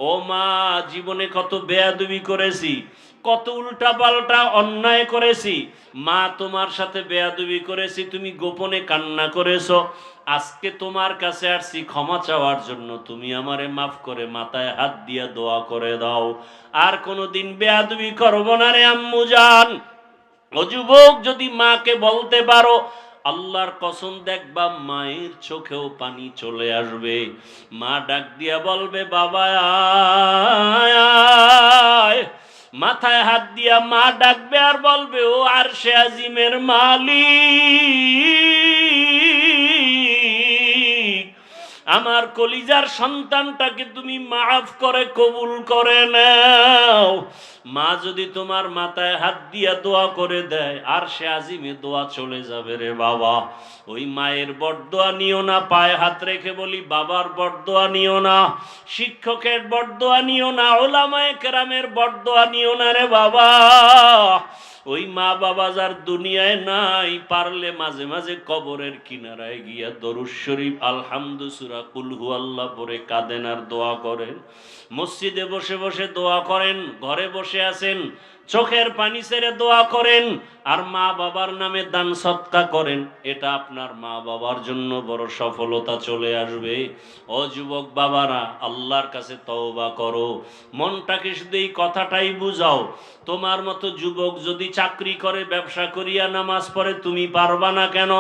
ও মা, জীবনে কত বেয়াদবি করেছি, কত উল্টা পাল্টা অন্যায় করেছি, মা তোমার সাথে বেয়াদবি করেছি, তুমি গোপনে কান্না করেছো, আজকে তোমার কাছে আসছি ক্ষমা চাওয়ার জন্য, তুমি আমারে মাফ করে মাথায় হাত দিয়া দোয়া করে দাও, আর কোনোদিন বেয়াদবি করব না রে আম্মু জান। ও যুবক, যদি মাকে বলতে পারো, আল্লাহর কসম দেখবা মায়ের চোখেও পানি চলে আসবে। মা ডাক দিয়া বলবে, বাবা আয়। মাথায় হাত দিয়া মা ডাকবে আর বলবে, ও আরশে আজিমের মালিক, আমার কলিজার সন্তানটাকে তুমি মাফ করে কবুল করে নাও। মা যদি তোমার মাথায় হাত দিয়া দোয়া করে দেয়, আর সে আজিমে দোয়া চলে যাবে রে বাবা। ওই মায়ের বরদোয়া নিও না, পায়ে হাত রেখে বলি, বাবার বরদোয়া নিও না, শিক্ষকের বরদোয়া নিও না, উলামায়ে কেরামের বরদোয়া নিও না রে বাবা। ওই মা বাবা যার দুনিয়ায় নাই, পারলে মাঝে মাঝে কবরের কিনারায় গিয়া দরুদ শরীফ, আলহামদু, সূরা কুল হুয়াল্লাহ পড়ে কাঁদেন আর দোয়া করেন। মসজিদে বসে বসে দোয়া করেন, ঘরে বসে আছেন চোখের পানি ছেড়ে দোয়া করেন, আর মা বাবার নামে দান সৎকা করেন, এটা আপনার মা বাবার জন্য বড় সফলতা চলে আসবে। ও যুবক বাবারা, আল্লাহর কাছে তওবা করো, মনটাকে শুধু এই কথাটাই বুঝাও, তোমার মতো যুবক যদি চাকরি করে, ব্যবসা করিয়া নামাজ পড়ে, তুমি পারবা না কেন?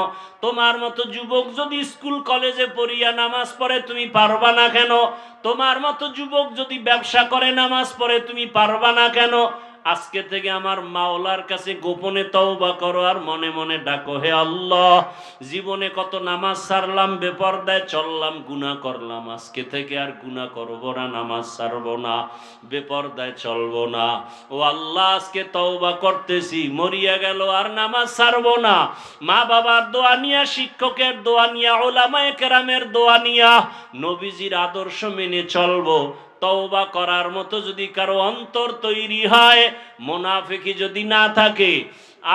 তোমার মতো যুবক যদি স্কুল কলেজে পড়িয়া নামাজ পড়ে, তুমি পারবা না কেন? তোমার মতো যুবক যদি ব্যবসা করে, নামাজ পড়ে, তুমি পারবা না কেন? আজকে থেকে আমার মাওলার কাছে গোপনে তওবা করো, আর মনে মনে ডাকো, হে আল্লাহ, জীবনে কত নামাজ ছাড়লাম, বেপরদায় চললাম, গুনাহ করলাম, আজকে থেকে আর গুনাহ করব না, নামাজ ছাড়বো না, বেপরদায় চলবো না। ও আল্লাহ, আজকে তওবা করতেছি, মরিয়া গেল আর নামাজ ছাড়বো না। মা বাবার দোয়া নিয়া, শিক্ষকের দোয়া নিয়া, ওলামায়ে কেরামের দোয়া নিয়া, নবীজির আদর্শ মেনে চলবো। তওবা করার মতো যদি কারো অন্তর তৈরি হয়, মুনাফিকি যদি না থাকে,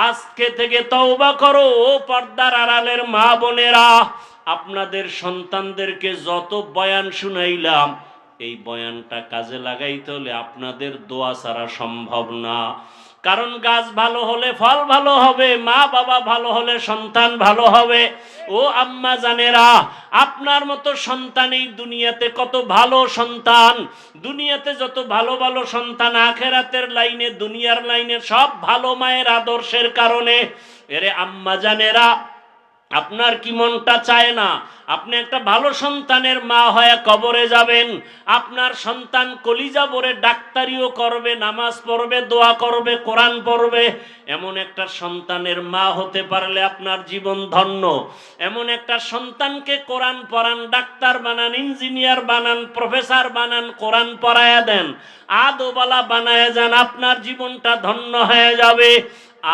আজকে থেকে তওবা করো। ও পর্দার আড়ালের মা বোনেরা, আপনাদের সন্তানদেরকে যত বয়ান শুনাইলাম, এই বয়ানটা কাজে লাগাইতে হলে আপনাদের দোয়া ছাড়া সম্ভব না। কারণ গাছ ভালো হলে ফল ভালো হবে, মা বাবা ভালো হলে সন্তান ভালো হবে। ও আম্মা জানেরা, আপনার মতো সন্তান এই দুনিয়াতে কত ভালো সন্তান, দুনিয়াতে যত ভালো ভালো সন্তান, আখেরাতের লাইনে, দুনিয়ার লাইনে, সব ভালো মায়ের আদর্শের কারণে। এরে আম্মা জানেরা, আপনার কি মনটা চায় না আপনি একটা ভালো সন্তানের মা হয়ে কবরে যাবেন? আপনার সন্তান কলিজা ভরে ডাক্তারিও করবে, নামাজ পড়বে, দোয়া করবে, কোরআন পড়বে। এমন একটা সন্তানের মা হতে পারলে আপনার জীবন ধন্য। এমন একটা সন্তানকে কোরআন পড়ান, ডাক্তার বানান, ইঞ্জিনিয়ার বানান, প্রফেসর বানান, কোরআন পড়ায়া দেন, আদোবালা বানায়া যান, আপনার জীবনটা ধন্য হয়ে যাবে।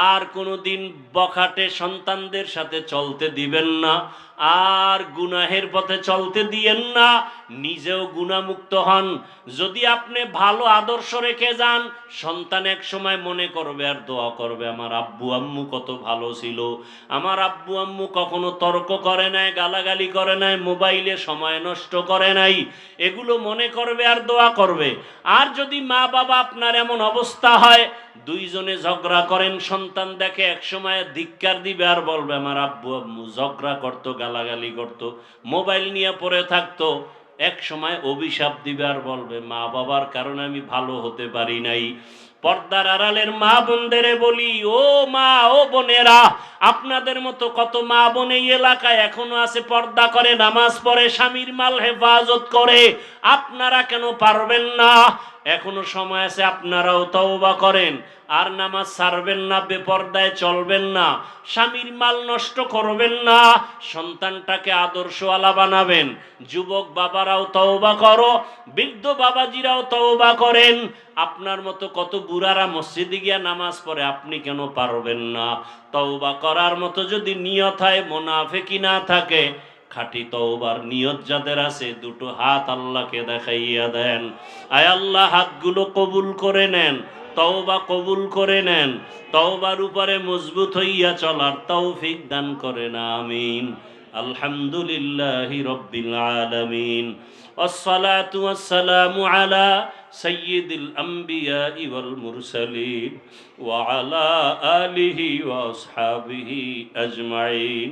আর কোনোদিন বখাটে সন্তানদের সাথে চলতে দিবেন না, আর গুনাহের পথে চলতে দিয়েন না, নিজেও গুনাহমুক্ত হন। যদি আপনি ভালো আদর্শ রেখে যান, সন্তান এক সময় মনে করবে আর দোয়া করবে, আমার আব্বু আম্মু কত ভালো ছিল, আমার আব্বু আম্মু কখনো তর্ক করে নাই, গালাগালি করে নাই, মোবাইলে সময় নষ্ট করে নাই, এগুলো মনে করবে আর দোয়া করবে। আর যদি মা বাবা আপনার এমন অবস্থা হয়, দুইজনে ঝগড়া করেন, সন্তান দেখে এক সময় ধিক্কার দিবে আর বলবে, আমার আব্বু আম্মু ঝগড়া করতো, গালাগালি করতো, মোবাইল নিয়ে পড়ে থাকতো, এক সময় অভিশাপ দিবে আর বলবে, মা বাবার কারণে আমি ভালো হতে পারি নাই। পর্দার আড়ালের মা বোনদেরে বলি, ও মা, ও বোনেরা, আপনাদের মতো কত মা বোন এই এলাকায় এখনো আছে, পর্দা করে, নামাজ পড়ে, স্বামীর মাল হেফাজত করে। আপনারা কেন পারবেন না? এখনো সময় আছে, আপনারাও তওবা করেন, আর নামাজ ছাড়বেন না, বেপরদায় চলবেন না, স্বামীর মাল নষ্ট করবেন না, সন্তানটাকে আদর্শওয়ালা বানাবেন। যুবক বাবারাও তওবা করো, বৃদ্ধ বাবাজিরাও তওবা করেন। আপনার মতো কত বুড়ারা মসজিদে গিয়া নামাজ পড়ে, আপনি কেন পারবেন না? তওবা করার মতো যদি নিয়ত হয়, মুনাফিকি না থাকে, খাঁটি তওবার নিয়ত যাদের আছে, দুটো হাত আল্লাহকে দেখাইয়া দেন। আয় আল্লাহ, হাতগুলো কবুল করে নেন, তওবা কবুল করে নেন, তওবার উপরে মজবুত হইয়া চলার তৌফিক দান করেন, আমিন। আলহামদুলিল্লাহি রাব্বিল আলামিন, ওয়াসসালাতু ওয়াসসালামু আলা সাইয়্যিদিল আমবিয়াই ওয়াল মুরসালিন ওয়া আলা আলিহি ওয়া আসহাবিহি আজমাইন।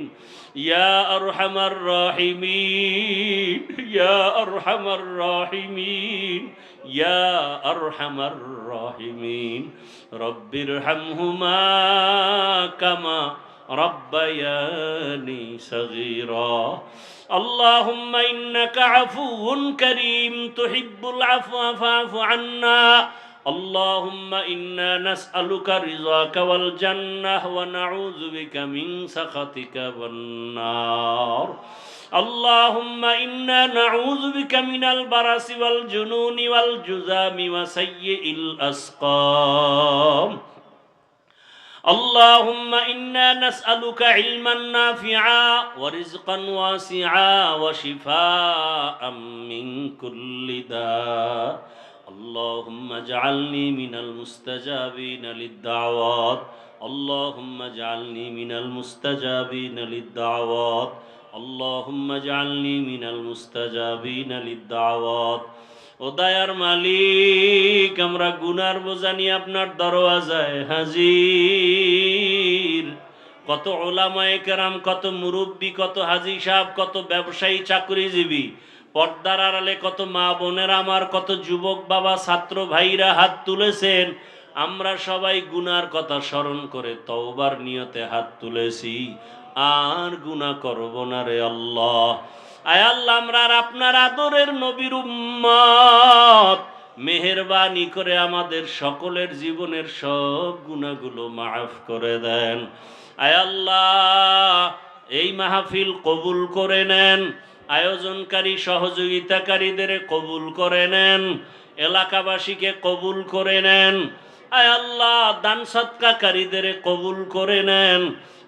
ইয়া আরহামার রাহিমিন, ইয়া আরহামার রাহিমিন, ইয়া আরহামার রাহিমিন। রব্বিরহামহুমা কামা রব্বায়ানি সগীরা। اللهم إنك عفو كريم تحب العفو فاعف عنا. اللهم إنا نسألك رضاك والجنة ونعوذ بك من سخطك والنار. اللهم إنا نعوذ بك من البرص والجنون والجذام وسيء الأسقام. اللهم إنا نسألك علما نافعا ورزقا واسعا وشفاء من كل داء. اللهم اجعلني من المستجابين للدعوات. اللهم اجعلني من المستجابين للدعوات. اللهم اجعلني من المستجابين للدعوات. ও দয়ার মালিক, আমরা গুনার বোঝা নিয়ে আপনার দরওয়াজায় হাজির। কত ওলামায়ে কেরাম, কত মুরব্বী, কত হাজী সাহেব, কত ব্যবসায়ী চাকরিজীবী, পর্দার আড়ালে কত মা বোনেরা আমার, কত যুবক বাবা, ছাত্র ভাইরা হাত তুলেছেন। আমরা সবাই গুনার কথা স্মরণ করে তওবার নিয়তে হাত তুলেছি, আর গুনাহ করব না রে আল্লাহ। আয় আল্লাহ, আমরা আর আপনার আদরের নবীর উম্মত, মেহেরবানি করে আমাদের সকলের জীবনের সব গুনাহগুলো মাফ করে দেন। আয় আল্লাহ, এই মাহফিল কবুল করে নেন, আয়োজনকারী সহযোগিতাকারীদের কবুল করে নেন, এলাকাবাসীকে কবুল করে নেন। আয় আল্লাহ, দান সৎকারীদের কবুল করে নেন।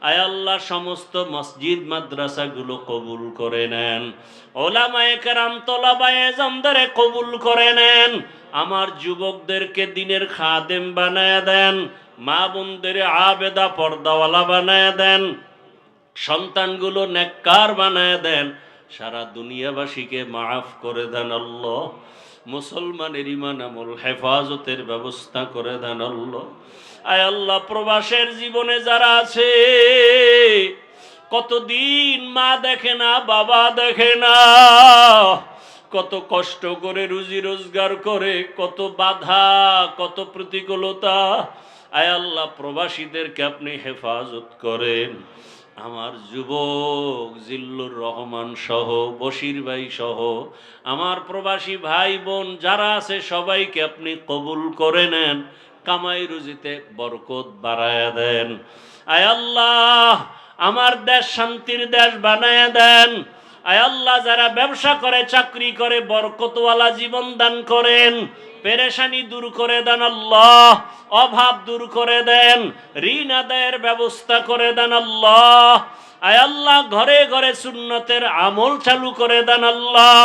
আয় আল্লাহ, সমস্ত মসজিদ মাদ্রাসাগুলো কবুল করে নেন। ওলামায়ে কেরাম, তলাবায়ে জামদারে কবুল করে নেন। আমার যুবকদেরকে দিনের খাদেম বানায় দেন, মা বোনদের আবেদা পর্দাওয়ালা বানায় দেন, সন্তানগুলো নেককার বানায় দেন, সারা দুনিয়াবাসীকে মাফ করে দেন আল্লাহ। মুসলমানের ইমান আমল হেফাজতের ব্যবস্থা করে দেন আল্লাহ। আয় আল্লাহ, প্রবাসের জীবনে যারা আছে, কতদিন মা দেখে না, বাবা দেখে না, কত কষ্ট করে রুজি রোজগার করে, কত বাধা, কত প্রতিকূলতা। আয় আল্লাহ, প্রবাসীদেরকে আপনি হেফাজত করেন। আমার যুবক জিল্লুর রহমান সহ, বশির ভাই সহ, আমার প্রবাসী ভাই বোন যারা আছে, সবাইকে আপনি কবুল করে নেন, কামাই রুজিতে বরকত বাড়ায়া দেন। আয় আল্লাহ, আমার দেশ শান্তির দেশ বানায়া দেন। আয় আল্লাহ, যারা ব্যবসা করে, চাকরি করে, বরকতওয়ালা জীবন দান করেন, পেরেশানি দূর করে দেন আল্লাহ, অভাব দূর করে দেন, ঋণ আদায়ের ব্যবস্থা করে দেন আল্লাহ। আয় আল্লাহ, ঘরে ঘরে সুন্নতের আমল চালু করে দেন আল্লাহ,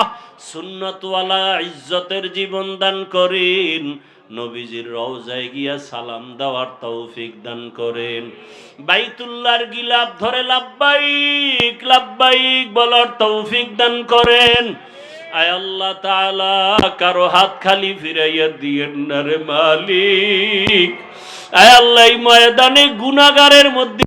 সুন্নতওয়ালা ইজ্জতের জীবন দান করেন। নবীজির রওজায় গিয়া সালাম দেওয়ার তৌফিক দান করেন। বাইতুল্লাহর গিলাফ ধরে লাব্বাইক লাব্বাইক বলার তৌফিক দান করেন। আয় আল্লাহ তাআলা, কারো হাত খালি ফিরাইয়া দিয়েন না রে মালিক। আয় আল্লাহ, এই ময়দানে গুনাহগারের মধ্যে